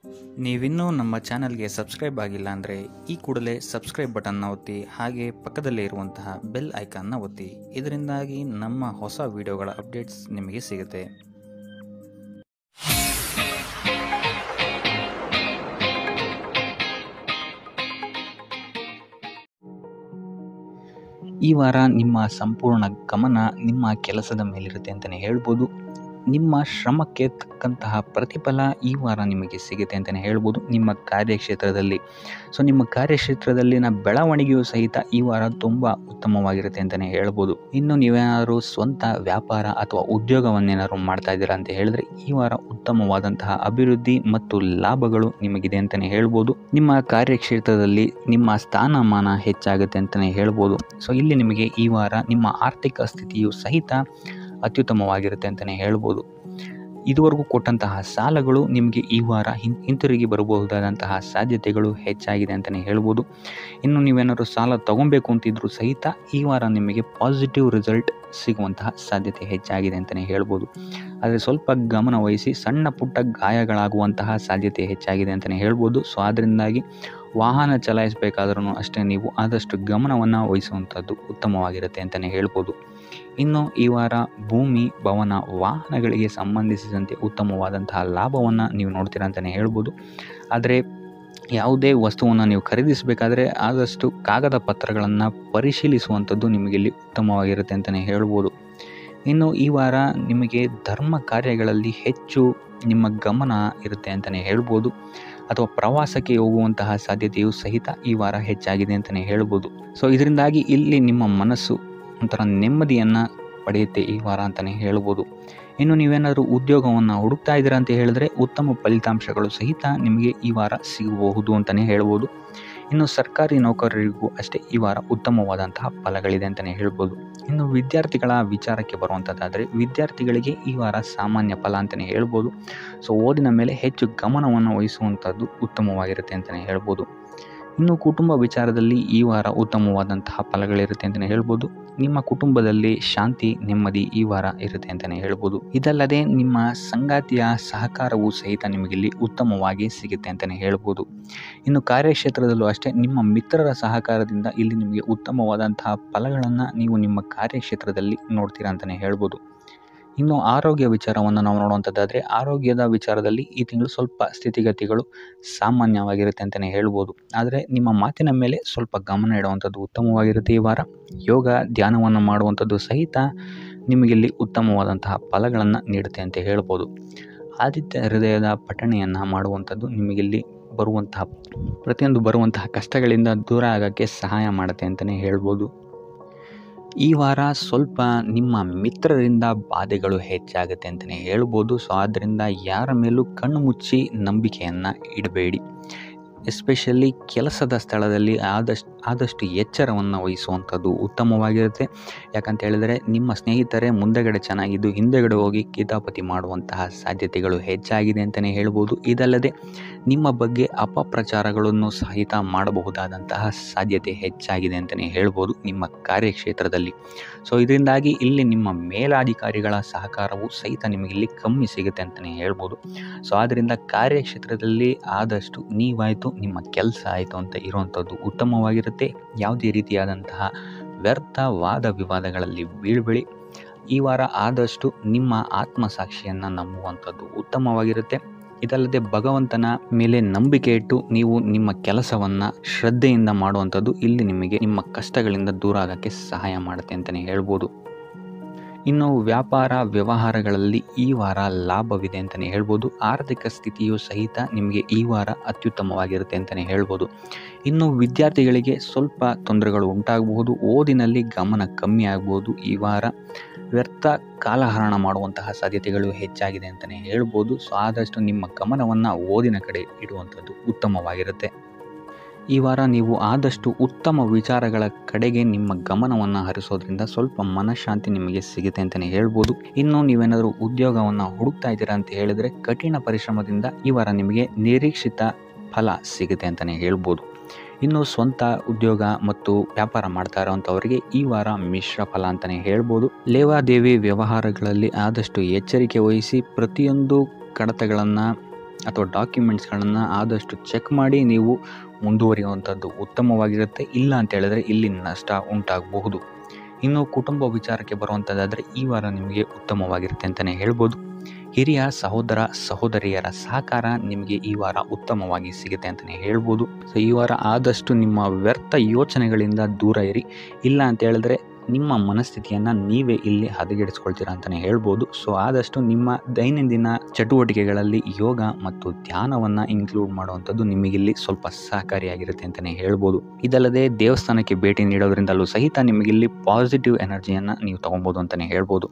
ನೀವಿನ್ನೂ ನಮ್ಮ ಚಾನಲ್ಗೆ ಸಬ್ಸ್ಕ್ರೈಬ್ ಆಗಿಲ್ಲ ಅಂದರೆ ಈ ಕೂಡಲೇ ಸಬ್ಸ್ಕ್ರೈಬ್ ಬಟನ್ನ ಒತ್ತಿ, ಹಾಗೆ ಪಕ್ಕದಲ್ಲೇ ಇರುವಂತಹ ಬೆಲ್ ಐಕಾನ್ನ ಒತ್ತಿ. ಇದರಿಂದಾಗಿ ನಮ್ಮ ಹೊಸ ವಿಡಿಯೋಗಳ ಅಪ್ಡೇಟ್ಸ್ ನಿಮಗೆ ಸಿಗುತ್ತೆ. ಈ ವಾರ ನಿಮ್ಮ ಸಂಪೂರ್ಣ ಗಮನ ನಿಮ್ಮ ಕೆಲಸದ ಮೇಲಿರುತ್ತೆ ಅಂತಲೇ ಹೇಳ್ಬೋದು. ನಿಮ್ಮ ಶ್ರಮಕ್ಕೆ ತಕ್ಕಂತಹ ಪ್ರತಿಫಲ ಈ ವಾರ ನಿಮಗೆ ಸಿಗುತ್ತೆ ಅಂತಲೇ ಹೇಳ್ಬೋದು ನಿಮ್ಮ ಕಾರ್ಯಕ್ಷೇತ್ರದಲ್ಲಿ. ನಿಮ್ಮ ಕಾರ್ಯಕ್ಷೇತ್ರದಲ್ಲಿನ ಬೆಳವಣಿಗೆಯೂ ಸಹಿತ ಈ ವಾರ ತುಂಬ ಉತ್ತಮವಾಗಿರುತ್ತೆ ಅಂತಲೇ ಹೇಳ್ಬೋದು. ಇನ್ನು ನೀವೇನಾದರೂ ಸ್ವಂತ ವ್ಯಾಪಾರ ಅಥವಾ ಉದ್ಯೋಗವನ್ನೇನಾದ್ರು ಮಾಡ್ತಾ ಇದ್ದೀರಾ ಅಂತ ಹೇಳಿದ್ರೆ ಈ ವಾರ ಉತ್ತಮವಾದಂತಹ ಅಭಿವೃದ್ಧಿ ಮತ್ತು ಲಾಭಗಳು ನಿಮಗಿದೆ ಅಂತಲೇ ಹೇಳ್ಬೋದು. ನಿಮ್ಮ ಕಾರ್ಯಕ್ಷೇತ್ರದಲ್ಲಿ ನಿಮ್ಮ ಸ್ಥಾನಮಾನ ಹೆಚ್ಚಾಗುತ್ತೆ ಅಂತಲೇ ಹೇಳ್ಬೋದು. ಇಲ್ಲಿ ನಿಮಗೆ ಈ ವಾರ ನಿಮ್ಮ ಆರ್ಥಿಕ ಸ್ಥಿತಿಯು ಸಹಿತ ಅತ್ಯುತ್ತಮವಾಗಿರುತ್ತೆ ಅಂತಲೇ ಹೇಳ್ಬೋದು. ಇದುವರೆಗೂ ಕೊಟ್ಟಂತಹ ಸಾಲಗಳು ನಿಮಗೆ ಈ ವಾರ ಹಿಂತಿರುಗಿ ಬರಬಹುದಾದಂತಹ ಸಾಧ್ಯತೆಗಳು ಹೆಚ್ಚಾಗಿದೆ ಅಂತಲೇ ಹೇಳ್ಬೋದು. ಇನ್ನು ನೀವೇನಾದ್ರು ಸಾಲ ತಗೊಬೇಕು ಅಂತಿದ್ರು ಸಹಿತ ಈ ವಾರ ನಿಮಗೆ ಪಾಸಿಟಿವ್ ರಿಸಲ್ಟ್ ಸಿಗುವಂತಹ ಸಾಧ್ಯತೆ ಹೆಚ್ಚಾಗಿದೆ ಅಂತಲೇ ಹೇಳ್ಬೋದು. ಆದರೆ ಸ್ವಲ್ಪ ಗಮನ ವಹಿಸಿ, ಸಣ್ಣ ಪುಟ್ಟ ಗಾಯಗಳಾಗುವಂತಹ ಸಾಧ್ಯತೆ ಹೆಚ್ಚಾಗಿದೆ ಅಂತಲೇ ಹೇಳ್ಬೋದು. ಅದರಿಂದಾಗಿ ವಾಹನ ಚಲಾಯಿಸಬೇಕಾದ್ರೂ ಅಷ್ಟೇ ನೀವು ಆದಷ್ಟು ಗಮನವನ್ನು ವಹಿಸುವಂಥದ್ದು ಉತ್ತಮವಾಗಿರುತ್ತೆ ಅಂತಲೇ ಹೇಳ್ಬೋದು. ಇನ್ನು ಈ ವಾರ ಭೂಮಿ, ಭವನ, ವಾಹನಗಳಿಗೆ ಸಂಬಂಧಿಸಿದಂತೆ ಉತ್ತಮವಾದಂತಹ ಲಾಭವನ್ನು ನೀವು ನೋಡ್ತೀರಾ ಅಂತಲೇ ಹೇಳ್ಬೋದು. ಆದರೆ ಯಾವುದೇ ವಸ್ತುವನ್ನು ನೀವು ಖರೀದಿಸಬೇಕಾದ್ರೆ ಆದಷ್ಟು ಕಾಗದ ಪತ್ರಗಳನ್ನು ಪರಿಶೀಲಿಸುವಂಥದ್ದು ನಿಮಗೆ ಇಲ್ಲಿ ಉತ್ತಮವಾಗಿರುತ್ತೆ ಅಂತಲೇ ಹೇಳ್ಬೋದು. ಇನ್ನು ಈ ವಾರ ನಿಮಗೆ ಧರ್ಮ ಕಾರ್ಯಗಳಲ್ಲಿ ಹೆಚ್ಚು ನಿಮ್ಮ ಗಮನ ಇರುತ್ತೆ ಅಂತಲೇ ಹೇಳ್ಬೋದು. ಅಥವಾ ಪ್ರವಾಸಕ್ಕೆ ಹೋಗುವಂತಹ ಸಾಧ್ಯತೆಯೂ ಸಹಿತ ಈ ವಾರ ಹೆಚ್ಚಾಗಿದೆ ಅಂತಲೇ ಹೇಳ್ಬೋದು. ಇದರಿಂದಾಗಿ ಇಲ್ಲಿ ನಿಮ್ಮ ಮನಸ್ಸು ಒಂಥರ ನೆಮ್ಮದಿಯನ್ನು ಪಡೆಯುತ್ತೆ ಈ ವಾರ ಅಂತಲೇ ಹೇಳ್ಬೋದು. ಇನ್ನು ನೀವೇನಾದರೂ ಉದ್ಯೋಗವನ್ನು ಹುಡುಕ್ತಾ ಇದ್ದೀರಾ ಅಂತ ಹೇಳಿದ್ರೆ ಉತ್ತಮ ಫಲಿತಾಂಶಗಳು ಸಹಿತ ನಿಮಗೆ ಈ ವಾರ ಸಿಗಬಹುದು ಅಂತಲೇ ಹೇಳ್ಬೋದು. ಇನ್ನು ಸರ್ಕಾರಿ ನೌಕರರಿಗೂ ಅಷ್ಟೇ ಈ ವಾರ ಉತ್ತಮವಾದಂತಹ ಫಲಗಳಿದೆ ಅಂತಲೇ ಹೇಳ್ಬೋದು. ಇನ್ನು ವಿದ್ಯಾರ್ಥಿಗಳ ವಿಚಾರಕ್ಕೆ ಬರುವಂಥದ್ದಾದರೆ ವಿದ್ಯಾರ್ಥಿಗಳಿಗೆ ಈ ವಾರ ಸಾಮಾನ್ಯ ಫಲ ಅಂತಲೇ ಹೇಳ್ಬೋದು. ಓದಿನ ಮೇಲೆ ಹೆಚ್ಚು ಗಮನವನ್ನು ವಹಿಸುವಂಥದ್ದು ಉತ್ತಮವಾಗಿರುತ್ತೆ ಅಂತಲೇ ಹೇಳ್ಬೋದು. ಇನ್ನು ಕುಟುಂಬ ವಿಚಾರದಲ್ಲಿ ಈ ವಾರ ಉತ್ತಮವಾದಂತಹ ಫಲಗಳಿರುತ್ತೆ ಅಂತಲೇ ಹೇಳ್ಬೋದು. ನಿಮ್ಮ ಕುಟುಂಬದಲ್ಲಿ ಶಾಂತಿ, ನೆಮ್ಮದಿ ಈ ವಾರ ಇರುತ್ತೆ ಅಂತಲೇ ಹೇಳ್ಬೋದು. ಇದಲ್ಲದೆ ನಿಮ್ಮ ಸಂಗಾತಿಯ ಸಹಕಾರವೂ ಸಹಿತ ನಿಮಗಿಲ್ಲಿ ಉತ್ತಮವಾಗಿ ಸಿಗುತ್ತೆ ಅಂತಲೇ ಹೇಳ್ಬೋದು. ಇನ್ನು ಕಾರ್ಯಕ್ಷೇತ್ರದಲ್ಲೂ ಅಷ್ಟೇ ನಿಮ್ಮ ಮಿತ್ರರ ಸಹಕಾರದಿಂದ ಇಲ್ಲಿ ನಿಮಗೆ ಉತ್ತಮವಾದಂತಹ ಫಲಗಳನ್ನು ನೀವು ನಿಮ್ಮ ಕಾರ್ಯಕ್ಷೇತ್ರದಲ್ಲಿ ನೋಡ್ತೀರಾ ಅಂತಲೇ ಹೇಳ್ಬೋದು. ಇನ್ನು ಆರೋಗ್ಯ ವಿಚಾರವನ್ನು ನಾವು ನೋಡುವಂಥದ್ದಾದರೆ ಆರೋಗ್ಯದ ವಿಚಾರದಲ್ಲಿ ಈ ತಿಂಗಳು ಸ್ವಲ್ಪ ಸ್ಥಿತಿಗತಿಗಳು ಸಾಮಾನ್ಯವಾಗಿರುತ್ತೆ ಅಂತಲೇ ಹೇಳ್ಬೋದು. ಆದರೆ ನಿಮ್ಮ ಮಾತಿನ ಮೇಲೆ ಸ್ವಲ್ಪ ಗಮನ ಇಡುವಂಥದ್ದು ಉತ್ತಮವಾಗಿರುತ್ತೆ ಈ ವಾರ. ಯೋಗ, ಧ್ಯಾನವನ್ನು ಮಾಡುವಂಥದ್ದು ಸಹಿತ ನಿಮಗಿಲ್ಲಿ ಉತ್ತಮವಾದಂತಹ ಫಲಗಳನ್ನು ನೀಡುತ್ತೆ ಅಂತ ಹೇಳ್ಬೋದು. ಆದಿತ್ಯ ಹೃದಯದ ಪಠಣೆಯನ್ನು ಮಾಡುವಂಥದ್ದು ನಿಮಗಿಲ್ಲಿ ಬರುವಂತಹ ಕಷ್ಟಗಳಿಂದ ದೂರ ಆಗೋಕ್ಕೆ ಸಹಾಯ ಮಾಡುತ್ತೆ ಅಂತಲೇ ಹೇಳ್ಬೋದು. ಈ ವಾರ ಸ್ವಲ್ಪ ನಿಮ್ಮ ಮಿತ್ರರಿಂದ ಬಾಧೆಗಳು ಹೆಚ್ಚಾಗುತ್ತೆ ಅಂತಲೇ ಹೇಳ್ಬೋದು. ಆದ್ದರಿಂದ ಯಾರ ಮೇಲೂ ಕಣ್ಣು ಮುಚ್ಚಿ ನಂಬಿಕೆಯನ್ನು ಇಡಬೇಡಿ. ಎಸ್ಪೆಷಲಿ ಕೆಲಸದ ಸ್ಥಳದಲ್ಲಿ ಆದಷ್ಟು ಎಚ್ಚರವನ್ನು ವಹಿಸುವಂಥದ್ದು ಉತ್ತಮವಾಗಿರುತ್ತೆ. ಯಾಕಂತ ಹೇಳಿದರೆ ನಿಮ್ಮ ಸ್ನೇಹಿತರೇ ಮುಂದೆಗಡೆ ಚೆನ್ನಾಗಿದ್ದು ಹಿಂದೆಗಡೆ ಹೋಗಿ ಕಿತಾಪತಿ ಮಾಡುವಂತಹ ಸಾಧ್ಯತೆಗಳು ಹೆಚ್ಚಾಗಿದೆ ಅಂತಲೇ ಹೇಳ್ಬೋದು. ಇದಲ್ಲದೆ ನಿಮ್ಮ ಬಗ್ಗೆ ಅಪಪ್ರಚಾರಗಳನ್ನು ಸಹಿತ ಮಾಡಬಹುದಾದಂತಹ ಸಾಧ್ಯತೆ ಹೆಚ್ಚಾಗಿದೆ ಅಂತಲೇ ಹೇಳ್ಬೋದು ನಿಮ್ಮ ಕಾರ್ಯಕ್ಷೇತ್ರದಲ್ಲಿ. ಇದರಿಂದಾಗಿ ಇಲ್ಲಿ ನಿಮ್ಮ ಮೇಲಾಧಿಕಾರಿಗಳ ಸಹಕಾರವು ಸಹಿತ ನಿಮಗಿಲ್ಲಿ ಕಮ್ಮಿ ಸಿಗುತ್ತೆ ಅಂತಲೇ ಹೇಳ್ಬೋದು. ಆದ್ದರಿಂದ ಕಾರ್ಯಕ್ಷೇತ್ರದಲ್ಲಿ ಆದಷ್ಟು ನೀವಾಯಿತು, ನಿಮ್ಮ ಕೆಲಸ ಆಯಿತು ಅಂತ ಇರುವಂಥದ್ದು ಉತ್ತಮವಾಗಿರುತ್ತೆ. ಯಾವುದೇ ರೀತಿಯಾದಂತಹ ವ್ಯರ್ಥ ವಾದ ವಿವಾದಗಳಲ್ಲಿ ಬೀಳ್ಬೇಡಿ. ಈ ವಾರ ಆದಷ್ಟು ನಿಮ್ಮ ಆತ್ಮಸಾಕ್ಷಿಯನ್ನು ನಂಬುವಂಥದ್ದು ಉತ್ತಮವಾಗಿರುತ್ತೆ. ಇದಲ್ಲದೆ ಭಗವಂತನ ಮೇಲೆ ನಂಬಿಕೆ ಇಟ್ಟು ನೀವು ನಿಮ್ಮ ಕೆಲಸವನ್ನು ಶ್ರದ್ಧೆಯಿಂದ ಮಾಡುವಂಥದ್ದು ಇಲ್ಲಿ ನಿಮಗೆ ನಿಮ್ಮ ಕಷ್ಟಗಳಿಂದ ದೂರ ಆಗೋಕ್ಕೆ ಸಹಾಯ ಮಾಡುತ್ತೆ ಅಂತಲೇ ಹೇಳ್ಬೋದು. ಇನ್ನು ವ್ಯಾಪಾರ ವ್ಯವಹಾರಗಳಲ್ಲಿ ಈ ವಾರ ಲಾಭವಿದೆ ಅಂತಲೇ ಹೇಳ್ಬೋದು. ಆರ್ಥಿಕ ಸ್ಥಿತಿಯು ಸಹಿತ ನಿಮಗೆ ಈ ವಾರ ಅತ್ಯುತ್ತಮವಾಗಿರುತ್ತೆ ಅಂತಲೇ ಹೇಳ್ಬೋದು. ಇನ್ನು ವಿದ್ಯಾರ್ಥಿಗಳಿಗೆ ಸ್ವಲ್ಪ ತೊಂದರೆಗಳು ಉಂಟಾಗಬಹುದು. ಓದಿನಲ್ಲಿ ಗಮನ ಕಮ್ಮಿ ಆಗ್ಬೋದು. ಈ ವಾರ ವ್ಯರ್ಥ ಕಾಲಹರಣ ಮಾಡುವಂತಹ ಸಾಧ್ಯತೆಗಳು ಹೆಚ್ಚಾಗಿದೆ ಅಂತಲೇ ಹೇಳ್ಬೋದು. ಆದಷ್ಟು ನಿಮ್ಮ ಗಮನವನ್ನು ಓದಿನ ಕಡೆ ಇಡುವಂಥದ್ದು ಉತ್ತಮವಾಗಿರುತ್ತೆ. ಈ ವಾರ ನೀವು ಆದಷ್ಟು ಉತ್ತಮ ವಿಚಾರಗಳ ಕಡೆಗೆ ನಿಮ್ಮ ಗಮನವನ್ನು ಹರಿಸೋದ್ರಿಂದ ಸ್ವಲ್ಪ ಮನಃಶಾಂತಿ ನಿಮಗೆ ಸಿಗುತ್ತೆ ಅಂತಲೇ ಹೇಳ್ಬೋದು. ಇನ್ನು ನೀವೇನಾದರೂ ಉದ್ಯೋಗವನ್ನು ಹುಡುಕ್ತಾ ಇದ್ದೀರಾ ಅಂತ ಹೇಳಿದರೆ ಕಠಿಣ ಪರಿಶ್ರಮದಿಂದ ಈ ವಾರ ನಿಮಗೆ ನಿರೀಕ್ಷಿತ ಫಲ ಸಿಗುತ್ತೆ ಅಂತಲೇ ಹೇಳ್ಬೋದು. ಇನ್ನು ಸ್ವಂತ ಉದ್ಯೋಗ ಮತ್ತು ವ್ಯಾಪಾರ ಮಾಡ್ತಾ ಇರೋವಂಥವರಿಗೆ ಈ ವಾರ ಮಿಶ್ರ ಫಲ ಅಂತಲೇ ಹೇಳ್ಬೋದು. ಲೇವಾದೇವಿ ವ್ಯವಹಾರಗಳಲ್ಲಿ ಆದಷ್ಟು ಎಚ್ಚರಿಕೆ ವಹಿಸಿ ಪ್ರತಿಯೊಂದು ಕಡತಗಳನ್ನು ಅಥವಾ ಡಾಕ್ಯುಮೆಂಟ್ಸ್ಗಳನ್ನು ಆದಷ್ಟು ಚೆಕ್ ಮಾಡಿ ನೀವು ಮುಂದುವರಿಯುವಂಥದ್ದು ಉತ್ತಮವಾಗಿರುತ್ತೆ. ಇಲ್ಲ ಅಂತ ಹೇಳಿದ್ರೆ ಇಲ್ಲಿ ನಷ್ಟ ಉಂಟಾಗಬಹುದು. ಇನ್ನು ಕುಟುಂಬ ವಿಚಾರಕ್ಕೆ ಬರುವಂಥದ್ದಾದರೆ ಈ ವಾರ ನಿಮಗೆ ಉತ್ತಮವಾಗಿರುತ್ತೆ ಅಂತಲೇ ಹೇಳ್ಬೋದು. ಹಿರಿಯ ಸಹೋದರ ಸಹೋದರಿಯರ ಸಹಕಾರ ನಿಮಗೆ ಈ ವಾರ ಉತ್ತಮವಾಗಿ ಸಿಗುತ್ತೆ ಅಂತಲೇ ಹೇಳ್ಬೋದು. ಸೊ ಈ ವಾರ ಆದಷ್ಟು ನಿಮ್ಮ ವ್ಯರ್ಥ ಯೋಚನೆಗಳಿಂದ ದೂರ ಇರಿ. ಇಲ್ಲ ಅಂತ ಹೇಳಿದ್ರೆ ನಿಮ್ಮ ಮನಸ್ಥಿತಿಯನ್ನು ನೀವೇ ಇಲ್ಲಿ ಹದಗೆಡಿಸ್ಕೊಳ್ತೀರಾ ಅಂತಲೇ ಹೇಳ್ಬೋದು. ಸೊ ಆದಷ್ಟು ನಿಮ್ಮ ದೈನಂದಿನ ಚಟುವಟಿಕೆಗಳಲ್ಲಿ ಯೋಗ ಮತ್ತು ಧ್ಯಾನವನ್ನು ಇನ್ಕ್ಲೂಡ್ ಮಾಡುವಂಥದ್ದು ನಿಮಗಿಲ್ಲಿ ಸ್ವಲ್ಪ ಸಹಕಾರಿಯಾಗಿರುತ್ತೆ ಅಂತಲೇ ಹೇಳ್ಬೋದು. ಇದಲ್ಲದೆ ದೇವಸ್ಥಾನಕ್ಕೆ ಭೇಟಿ ನೀಡೋದ್ರಿಂದಲೂ ಸಹಿತ ನಿಮಗಿಲ್ಲಿ ಪಾಸಿಟಿವ್ ಎನರ್ಜಿಯನ್ನು ನೀವು ತೊಗೊಬೋದು ಅಂತಲೇ ಹೇಳ್ಬೋದು.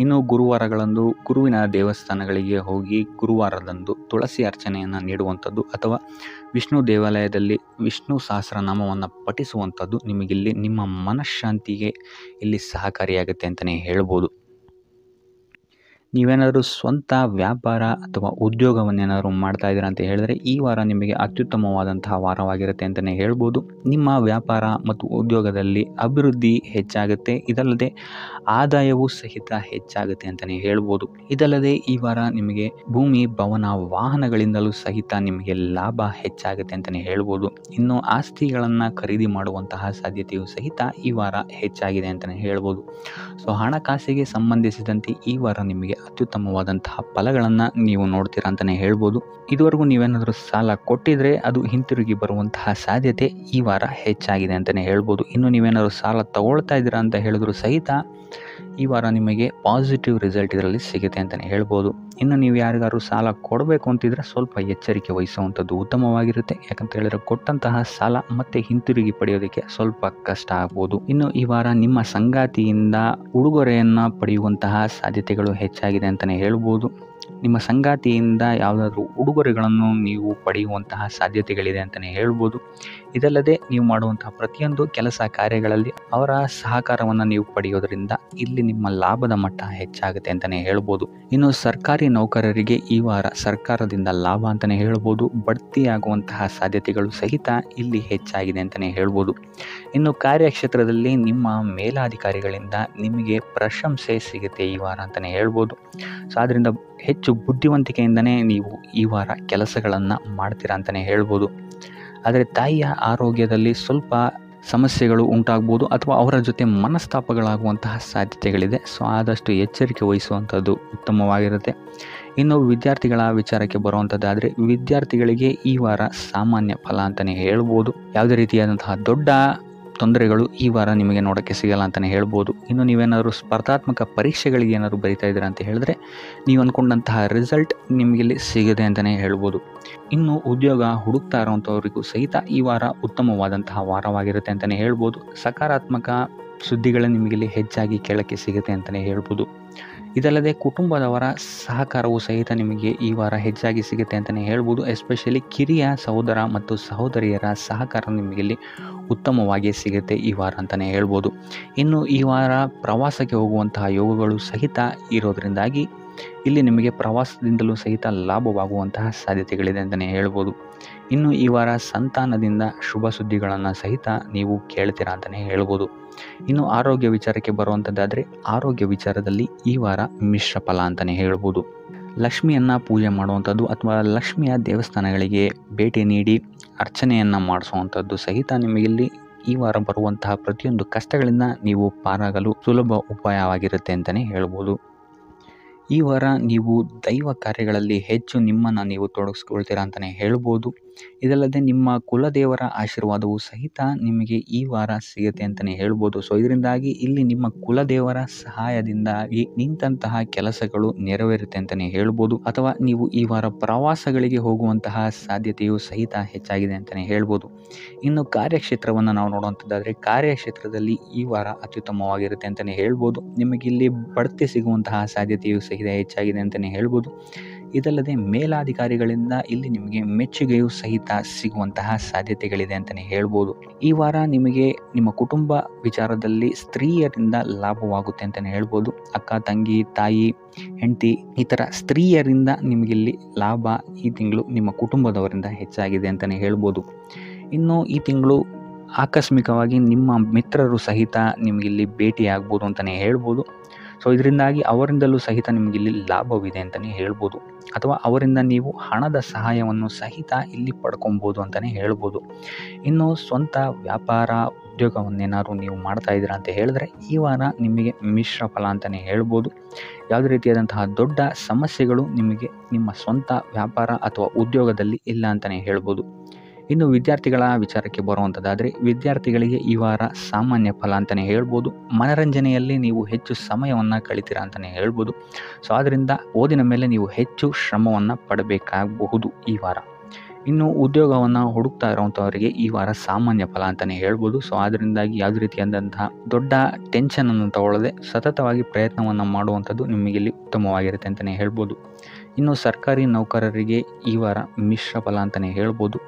ಇನ್ನು ಗುರುವಾರಗಳಂದು ಗುರುವಿನ ದೇವಸ್ಥಾನಗಳಿಗೆ ಹೋಗಿ ಗುರುವಾರದಂದು ತುಳಸಿ ಅರ್ಚನೆಯನ್ನು ನೀಡುವಂಥದ್ದು ಅಥವಾ ವಿಷ್ಣು ದೇವಾಲಯದಲ್ಲಿ ವಿಷ್ಣು ಸಹಸ್ರನಾಮವನ್ನು ಪಠಿಸುವಂಥದ್ದು ನಿಮಗಿಲ್ಲಿ ನಿಮ್ಮ ಮನಃಶಾಂತಿಗೆ ಇಲ್ಲಿ ಸಹಕಾರಿಯಾಗುತ್ತೆ ಅಂತಲೇ ಹೇಳ್ಬೋದು. ನೀವೇನಾದರೂ ಸ್ವಂತ ವ್ಯಾಪಾರ ಅಥವಾ ಉದ್ಯೋಗವನ್ನೇನಾದರೂ ಮಾಡ್ತಾ ಇದ್ದೀರಾ ಅಂತ ಹೇಳಿದ್ರೆ ಈ ವಾರ ನಿಮಗೆ ಅತ್ಯುತ್ತಮವಾದಂತಹ ವಾರವಾಗಿರುತ್ತೆ ಅಂತಲೇ ಹೇಳ್ಬೋದು. ನಿಮ್ಮ ವ್ಯಾಪಾರ ಮತ್ತು ಉದ್ಯೋಗದಲ್ಲಿ ಅಭಿವೃದ್ಧಿ ಹೆಚ್ಚಾಗುತ್ತೆ. ಇದಲ್ಲದೆ ಆದಾಯವೂ ಸಹಿತ ಹೆಚ್ಚಾಗುತ್ತೆ ಅಂತಲೇ ಹೇಳ್ಬೋದು. ಇದಲ್ಲದೆ ಈ ವಾರ ನಿಮಗೆ ಭೂಮಿ ಭವನ ವಾಹನಗಳಿಂದಲೂ ಸಹಿತ ನಿಮಗೆ ಲಾಭ ಹೆಚ್ಚಾಗುತ್ತೆ ಅಂತಲೇ ಹೇಳ್ಬೋದು. ಇನ್ನು ಆಸ್ತಿಗಳನ್ನು ಖರೀದಿ ಮಾಡುವಂತಹ ಸಾಧ್ಯತೆಯೂ ಸಹಿತ ಈ ವಾರ ಹೆಚ್ಚಾಗಿದೆ ಅಂತಲೇ ಹೇಳ್ಬೋದು. ಸೊ ಹಣಕಾಸಿಗೆ ಸಂಬಂಧಿಸಿದಂತೆ ಈ ವಾರ ನಿಮಗೆ ಅತ್ಯುತ್ತಮವಾದಂತಹ ಫಲಗಳನ್ನು ನೀವು ನೋಡ್ತೀರಾ ಅಂತಲೇ ಹೇಳ್ಬೋದು. ಇದುವರೆಗೂ ನೀವೇನಾದರೂ ಸಾಲ ಕೊಟ್ಟಿದ್ರೆ ಅದು ಹಿಂತಿರುಗಿ ಬರುವಂತಹ ಸಾಧ್ಯತೆ ಈ ವಾರ ಹೆಚ್ಚಾಗಿದೆ ಅಂತಲೇ ಹೇಳ್ಬೋದು. ಇನ್ನು ನೀವೇನಾದರೂ ಸಾಲ ತಗೊಳ್ತಾ ಇದ್ದೀರಾ ಅಂತ ಹೇಳಿದ್ರು ಸಹಿತ ಈ ವಾರ ನಿಮಗೆ ಪಾಸಿಟಿವ್ ರಿಸಲ್ಟ್ ಇದರಲ್ಲಿ ಸಿಗುತ್ತೆ ಅಂತಲೇ ಹೇಳ್ಬೋದು. ಇನ್ನು ನೀವು ಯಾರಿಗಾದ್ರು ಸಾಲ ಕೊಡಬೇಕು ಅಂತಿದ್ರೆ ಸ್ವಲ್ಪ ಎಚ್ಚರಿಕೆ ವಹಿಸುವಂಥದ್ದು ಉತ್ತಮವಾಗಿರುತ್ತೆ. ಯಾಕಂತ ಹೇಳಿದ್ರೆ ಕೊಟ್ಟಂತಹ ಸಾಲ ಮತ್ತೆ ಹಿಂತಿರುಗಿ ಪಡೆಯೋದಕ್ಕೆ ಸ್ವಲ್ಪ ಕಷ್ಟ ಆಗ್ಬೋದು. ಇನ್ನು ಈ ವಾರ ನಿಮ್ಮ ಸಂಗಾತಿಯಿಂದ ಉಡುಗೊರೆಯನ್ನು ಪಡೆಯುವಂತಹ ಸಾಧ್ಯತೆಗಳು ಹೆಚ್ಚಾಗಿದೆ ಅಂತಲೇ ಹೇಳ್ಬೋದು. ನಿಮ್ಮ ಸಂಗಾತಿಯಿಂದ ಯಾವುದಾದ್ರೂ ಉಡುಗೊರೆಗಳನ್ನು ನೀವು ಪಡೆಯುವಂತಹ ಸಾಧ್ಯತೆಗಳಿದೆ ಅಂತಲೇ ಹೇಳ್ಬೋದು. ಇದಲ್ಲದೆ ನೀವು ಮಾಡುವಂತಹ ಪ್ರತಿಯೊಂದು ಕೆಲಸ ಕಾರ್ಯಗಳಲ್ಲಿ ಅವರ ಸಹಕಾರವನ್ನು ನೀವು ಪಡೆಯೋದ್ರಿಂದ ಇಲ್ಲಿ ನಿಮ್ಮ ಲಾಭದ ಮಟ್ಟ ಹೆಚ್ಚಾಗುತ್ತೆ ಅಂತಲೇ ಹೇಳ್ಬೋದು. ಇನ್ನು ಸರ್ಕಾರಿ ನೌಕರರಿಗೆ ಈ ವಾರ ಸರ್ಕಾರದಿಂದ ಲಾಭ ಅಂತಲೇ ಹೇಳ್ಬೋದು. ಬಡ್ತಿಯಾಗುವಂತಹ ಸಾಧ್ಯತೆಗಳು ಸಹಿತ ಇಲ್ಲಿ ಹೆಚ್ಚಾಗಿದೆ ಅಂತಲೇ ಹೇಳ್ಬೋದು. ಇನ್ನು ಕಾರ್ಯಕ್ಷೇತ್ರದಲ್ಲಿ ನಿಮ್ಮ ಮೇಲಾಧಿಕಾರಿಗಳಿಂದ ನಿಮಗೆ ಪ್ರಶಂಸೆ ಸಿಗುತ್ತೆ ಈ ವಾರ ಅಂತಲೇ ಹೇಳ್ಬೋದು. ಸೊ ಆದ್ದರಿಂದ ಹೆಚ್ಚು ಬುದ್ಧಿವಂತಿಕೆಯಿಂದನೇ ನೀವು ಈ ವಾರ ಕೆಲಸಗಳನ್ನು ಮಾಡ್ತೀರಾ ಅಂತಲೇ ಹೇಳ್ಬೋದು. ಆದರೆ ತಾಯಿಯ ಆರೋಗ್ಯದಲ್ಲಿ ಸ್ವಲ್ಪ ಸಮಸ್ಯೆಗಳು ಉಂಟಾಗ್ಬೋದು ಅಥವಾ ಅವರ ಜೊತೆ ಮನಸ್ತಾಪಗಳಾಗುವಂತಹ ಸಾಧ್ಯತೆಗಳಿದೆ. ಸೊ ಆದಷ್ಟು ಎಚ್ಚರಿಕೆ ವಹಿಸುವಂಥದ್ದು ಉತ್ತಮವಾಗಿರುತ್ತೆ. ಇನ್ನು ವಿದ್ಯಾರ್ಥಿಗಳ ವಿಚಾರಕ್ಕೆ ಬರುವಂಥದ್ದಾದರೆ ವಿದ್ಯಾರ್ಥಿಗಳಿಗೆ ಈ ವಾರ ಸಾಮಾನ್ಯ ಫಲ ಅಂತಲೇ ಹೇಳ್ಬೋದು. ಯಾವುದೇ ರೀತಿಯಾದಂತಹ ದೊಡ್ಡ ತೊಂದರೆಗಳು ಈ ವಾರ ನಿಮಗೆ ನೋಡೋಕ್ಕೆ ಸಿಗಲ್ಲ ಅಂತಲೇ ಹೇಳ್ಬೋದು. ಇನ್ನು ನೀವೇನಾದರೂ ಸ್ಪರ್ಧಾತ್ಮಕ ಪರೀಕ್ಷೆಗಳಿಗೆ ಏನಾದರೂ ಬರೀತಾ ಇದ್ದೀರಾ ಅಂತ ಹೇಳಿದ್ರೆ ನೀವು ಅಂದ್ಕೊಂಡಂತಹ ರಿಸಲ್ಟ್ ನಿಮಗಿಲ್ಲಿ ಸಿಗುತ್ತೆ ಅಂತಲೇ ಹೇಳ್ಬೋದು. ಇನ್ನು ಉದ್ಯೋಗ ಹುಡುಕ್ತಾ ಇರೋವಂಥವ್ರಿಗೂ ಸಹಿತ ಈ ವಾರ ಉತ್ತಮವಾದಂತಹ ವಾರವಾಗಿರುತ್ತೆ ಅಂತಲೇ ಹೇಳ್ಬೋದು. ಸಕಾರಾತ್ಮಕ ಸುದ್ದಿಗಳು ನಿಮಗಿಲ್ಲಿ ಹೆಚ್ಚಾಗಿ ಕೇಳೋಕ್ಕೆ ಸಿಗುತ್ತೆ ಅಂತಲೇ ಹೇಳ್ಬೋದು. ಇದಲ್ಲದೆ ಕುಟುಂಬದವರ ಸಹಕಾರವು ಸಹಿತ ನಿಮಗೆ ಈ ವಾರ ಹೆಚ್ಚಾಗಿ ಸಿಗುತ್ತೆ ಅಂತಲೇ ಹೇಳ್ಬೋದು. ಎಸ್ಪೆಷಲಿ ಕಿರಿಯ ಸಹೋದರ ಮತ್ತು ಸಹೋದರಿಯರ ಸಹಕಾರ ನಿಮಗಿಲ್ಲಿ ಉತ್ತಮವಾಗಿ ಸಿಗುತ್ತೆ ಈ ವಾರ ಅಂತಲೇ ಹೇಳ್ಬೋದು. ಇನ್ನು ಈ ವಾರ ಪ್ರವಾಸಕ್ಕೆ ಹೋಗುವಂತಹ ಯೋಗಗಳು ಸಹಿತ ಇರೋದರಿಂದಾಗಿ ಇಲ್ಲಿ ನಿಮಗೆ ಪ್ರವಾಸದಿಂದಲೂ ಸಹಿತ ಲಾಭವಾಗುವಂತಹ ಸಾಧ್ಯತೆಗಳಿದೆ ಅಂತಲೇ ಹೇಳ್ಬೋದು. ಇನ್ನು ಈ ವಾರ ಸಂತಾನದಿಂದ ಶುಭ ಸುದ್ದಿಗಳನ್ನು ಸಹಿತ ನೀವು ಕೇಳ್ತೀರಾ ಅಂತಲೇ ಹೇಳ್ಬೋದು. ಇನ್ನು ಆರೋಗ್ಯ ವಿಚಾರಕ್ಕೆ ಬರುವಂಥದ್ದಾದರೆ ಆರೋಗ್ಯ ವಿಚಾರದಲ್ಲಿ ಈ ವಾರ ಮಿಶ್ರ ಫಲ ಅಂತಲೇ ಹೇಳ್ಬೋದು. ಲಕ್ಷ್ಮಿಯನ್ನು ಪೂಜೆ ಮಾಡುವಂಥದ್ದು ಅಥವಾ ಲಕ್ಷ್ಮಿಯ ದೇವಸ್ಥಾನಗಳಿಗೆ ಭೇಟಿ ನೀಡಿ ಅರ್ಚನೆಯನ್ನು ಮಾಡಿಸುವಂಥದ್ದು ಸಹಿತ ನಿಮಗಿಲ್ಲಿ ಈ ವಾರ ಬರುವಂತಹ ಪ್ರತಿಯೊಂದು ಕಷ್ಟಗಳಿಂದ ನೀವು ಪಾರಾಗಲು ಸುಲಭ ಉಪಾಯವಾಗಿರುತ್ತೆ ಅಂತಲೇ ಹೇಳ್ಬೋದು. ಈ ವಾರ ನೀವು ದೈವ ಕಾರ್ಯಗಳಲ್ಲಿ ಹೆಚ್ಚು ನಿಮ್ಮನ್ನು ನೀವು ತೊಡಗಿಸ್ಕೊಳ್ತೀರಾ ಅಂತಲೇ ಹೇಳ್ಬೋದು. ಇದಲ್ಲದೆ ನಿಮ್ಮ ಕುಲದೇವರ ಆಶೀರ್ವಾದವು ಸಹಿತ ನಿಮಗೆ ಈ ವಾರ ಸಿಗುತ್ತೆ ಅಂತಲೇ ಹೇಳ್ಬೋದು. ಸೊ ಇದರಿಂದಾಗಿ ಇಲ್ಲಿ ನಿಮ್ಮ ಕುಲದೇವರ ಸಹಾಯದಿಂದಾಗಿ ನಿಂತಹ ಕೆಲಸಗಳು ನೆರವೇರುತ್ತೆ ಅಂತಲೇ ಹೇಳ್ಬೋದು. ಅಥವಾ ನೀವು ಈ ವಾರ ಪ್ರವಾಸಗಳಿಗೆ ಹೋಗುವಂತಹ ಸಾಧ್ಯತೆಯು ಸಹಿತ ಹೆಚ್ಚಾಗಿದೆ ಅಂತಲೇ ಹೇಳ್ಬೋದು. ಇನ್ನು ಕಾರ್ಯಕ್ಷೇತ್ರವನ್ನು ನಾವು ನೋಡುವಂಥದ್ದಾದರೆ ಕಾರ್ಯಕ್ಷೇತ್ರದಲ್ಲಿ ಈ ವಾರ ಅತ್ಯುತ್ತಮವಾಗಿರುತ್ತೆ ಅಂತಲೇ ಹೇಳ್ಬೋದು. ನಿಮಗಿಲ್ಲಿ ಬಡ್ತಿ ಸಿಗುವಂತಹ ಸಾಧ್ಯತೆಯು ಸಹಿತ ಹೆಚ್ಚಾಗಿದೆ ಅಂತಲೇ ಹೇಳ್ಬೋದು. ಇದಲ್ಲದೆ ಮೇಲಾಧಿಕಾರಿಗಳಿಂದ ಇಲ್ಲಿ ನಿಮಗೆ ಮೆಚ್ಚುಗೆಯೂ ಸಹಿತ ಸಿಗುವಂತಹ ಸಾಧ್ಯತೆಗಳಿದೆ ಅಂತಲೇ ಹೇಳ್ಬೋದು. ಈ ವಾರ ನಿಮಗೆ ನಿಮ್ಮ ಕುಟುಂಬ ವಿಚಾರದಲ್ಲಿ ಸ್ತ್ರೀಯರಿಂದ ಲಾಭವಾಗುತ್ತೆ ಅಂತಲೇ ಹೇಳ್ಬೋದು. ಅಕ್ಕ ತಂಗಿ ತಾಯಿ ಹೆಂಡತಿ ಈ ಥರ ಸ್ತ್ರೀಯರಿಂದ ನಿಮಗಿಲ್ಲಿ ಲಾಭ ಈ ತಿಂಗಳು ನಿಮ್ಮ ಕುಟುಂಬದವರಿಂದ ಹೆಚ್ಚಾಗಿದೆ ಅಂತಲೇ ಹೇಳ್ಬೋದು. ಇನ್ನು ಈ ತಿಂಗಳು ಆಕಸ್ಮಿಕವಾಗಿ ನಿಮ್ಮ ಮಿತ್ರರು ಸಹಿತ ನಿಮಗಿಲ್ಲಿ ಭೇಟಿ ಆಗ್ಬೋದು ಅಂತಲೇ ಹೇಳ್ಬೋದು. ಸೊ ಇದರಿಂದಾಗಿ ಅವರಿಂದಲೂ ಸಹಿತ ನಿಮಗೆ ಇಲ್ಲಿ ಲಾಭವಿದೆ ಅಂತಲೇ ಹೇಳ್ಬೋದು, ಅಥವಾ ಅವರಿಂದ ನೀವು ಹಣದ ಸಹಾಯವನ್ನು ಸಹಿತ ಇಲ್ಲಿ ಪಡ್ಕೊಬೋದು ಅಂತಲೇ ಹೇಳ್ಬೋದು. ಇನ್ನು ಸ್ವಂತ ವ್ಯಾಪಾರ ಉದ್ಯೋಗವನ್ನೇನಾದ್ರು ನೀವು ಮಾಡ್ತಾ ಇದ್ದೀರಾ ಅಂತ ಹೇಳಿದ್ರೆ ಈ ವಾರ ನಿಮಗೆ ಮಿಶ್ರ ಫಲ ಅಂತಲೇ ಹೇಳ್ಬೋದು. ಯಾವುದೇ ರೀತಿಯಾದಂತಹ ದೊಡ್ಡ ಸಮಸ್ಯೆಗಳು ನಿಮಗೆ ನಿಮ್ಮ ಸ್ವಂತ ವ್ಯಾಪಾರ ಅಥವಾ ಉದ್ಯೋಗದಲ್ಲಿ ಇಲ್ಲ ಅಂತಲೇ ಹೇಳ್ಬೋದು. ಇನ್ನು ವಿದ್ಯಾರ್ಥಿಗಳ ವಿಚಾರಕ್ಕೆ ಬರುವಂಥದ್ದಾದರೆ ವಿದ್ಯಾರ್ಥಿಗಳಿಗೆ ಈ ವಾರ ಸಾಮಾನ್ಯ ಫಲ ಅಂತಲೇ ಹೇಳ್ಬೋದು. ಮನರಂಜನೆಯಲ್ಲಿ ನೀವು ಹೆಚ್ಚು ಸಮಯವನ್ನು ಕಳಿತೀರಾ ಅಂತಲೇ ಹೇಳ್ಬೋದು. ಸೊ ಆದ್ದರಿಂದ ಓದಿನ ಮೇಲೆ ನೀವು ಹೆಚ್ಚು ಶ್ರಮವನ್ನು ಪಡಬೇಕಾಗಬಹುದು ಈ ವಾರ. ಇನ್ನು ಉದ್ಯೋಗವನ್ನು ಹುಡುಕ್ತಾ ಇರೋವಂಥವರಿಗೆ ಈ ವಾರ ಸಾಮಾನ್ಯ ಫಲ ಅಂತಲೇ ಹೇಳ್ಬೋದು. ಸೊ ಅದರಿಂದಾಗಿ ಯಾವುದೇ ರೀತಿಯಾದಂತಹ ದೊಡ್ಡ ಟೆನ್ಷನನ್ನು ತಗೊಳ್ಳದೆ ಸತತವಾಗಿ ಪ್ರಯತ್ನವನ್ನು ಮಾಡುವಂಥದ್ದು ನಿಮಗೆ ಇಲ್ಲಿ ಉತ್ತಮವಾಗಿರುತ್ತೆ ಅಂತಲೇ ಹೇಳ್ಬೋದು. ಇನ್ನು ಸರ್ಕಾರಿ ನೌಕರರಿಗೆ ಈ ವಾರ ಮಿಶ್ರ ಫಲ ಅಂತಲೇ ಹೇಳ್ಬೋದು.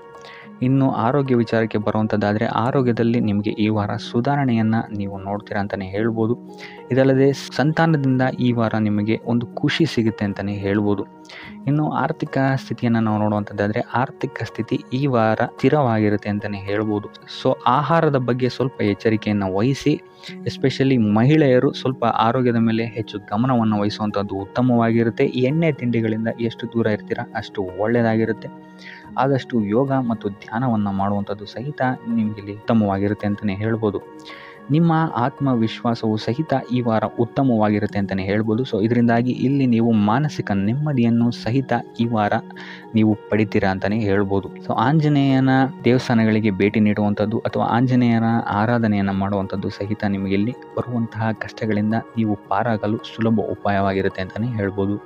ಇನ್ನು ಆರೋಗ್ಯ ವಿಚಾರಕ್ಕೆ ಬರುವಂಥದ್ದಾದರೆ ಆರೋಗ್ಯದಲ್ಲಿ ನಿಮಗೆ ಈ ವಾರ ಸುಧಾರಣೆಯನ್ನು ನೀವು ನೋಡ್ತೀರಾ ಅಂತಲೇ ಹೇಳ್ಬೋದು. ಇದಲ್ಲದೆ ಸಂತಾನದಿಂದ ಈ ವಾರ ನಿಮಗೆ ಒಂದು ಖುಷಿ ಸಿಗುತ್ತೆ ಅಂತಲೇ ಹೇಳ್ಬೋದು. ಇನ್ನು ಆರ್ಥಿಕ ಸ್ಥಿತಿಯನ್ನು ನಾವು ನೋಡುವಂಥದ್ದಾದರೆ ಆರ್ಥಿಕ ಸ್ಥಿತಿ ಈ ವಾರ ಸ್ಥಿರವಾಗಿರುತ್ತೆ ಅಂತಲೇ ಹೇಳ್ಬೋದು. ಸೊ ಆಹಾರದ ಬಗ್ಗೆ ಸ್ವಲ್ಪ ಎಚ್ಚರಿಕೆಯನ್ನು ವಹಿಸಿ, ಎಸ್ಪೆಷಲಿ ಮಹಿಳೆಯರು ಸ್ವಲ್ಪ ಆರೋಗ್ಯದ ಮೇಲೆ ಹೆಚ್ಚು ಗಮನವನ್ನು ವಹಿಸುವಂಥದ್ದು ಉತ್ತಮವಾಗಿರುತ್ತೆ. ಎಣ್ಣೆ ತಿಂಡಿಗಳಿಂದ ಎಷ್ಟು ದೂರ ಇರ್ತೀರಾ ಅಷ್ಟು ಒಳ್ಳೆಯದಾಗಿರುತ್ತೆ. ಆದಷ್ಟು ಯೋಗ ಮತ್ತು ಧ್ಯಾನವನ್ನು ಮಾಡುವಂಥದ್ದು ಸಹಿತ ನಿಮಗೆ ಉತ್ತಮವಾಗಿರುತ್ತೆ ಅಂತಲೇ ಹೇಳ್ಬೋದು. ನಿಮ್ಮ ಆತ್ಮವಿಶ್ವಾಸವು ಸಹಿತ ಈ ವಾರ ಉತ್ತಮವಾಗಿರುತ್ತೆ ಅಂತಲೇ ಹೇಳ್ಬೋದು. ಸೊ ಇದರಿಂದಾಗಿ ಇಲ್ಲಿ ನೀವು ಮಾನಸಿಕ ನೆಮ್ಮದಿಯನ್ನು ಸಹಿತ ಈ ವಾರ ನೀವು ಪಡಿತೀರಾ ಅಂತಲೇ ಹೇಳ್ಬೋದು. ಸೊ ಆಂಜನೇಯನ ದೇವಸ್ಥಾನಗಳಿಗೆ ಭೇಟಿ ನೀಡುವಂಥದ್ದು ಅಥವಾ ಆಂಜನೇಯನ ಆರಾಧನೆಯನ್ನು ಮಾಡುವಂಥದ್ದು ಸಹಿತ ನಿಮಗೆ ಇಲ್ಲಿ ಬರುವಂತಹ ಕಷ್ಟಗಳಿಂದ ನೀವು ಪಾರಾಗಲು ಸುಲಭ ಉಪಾಯವಾಗಿರುತ್ತೆ ಅಂತಲೇ ಹೇಳ್ಬೋದು.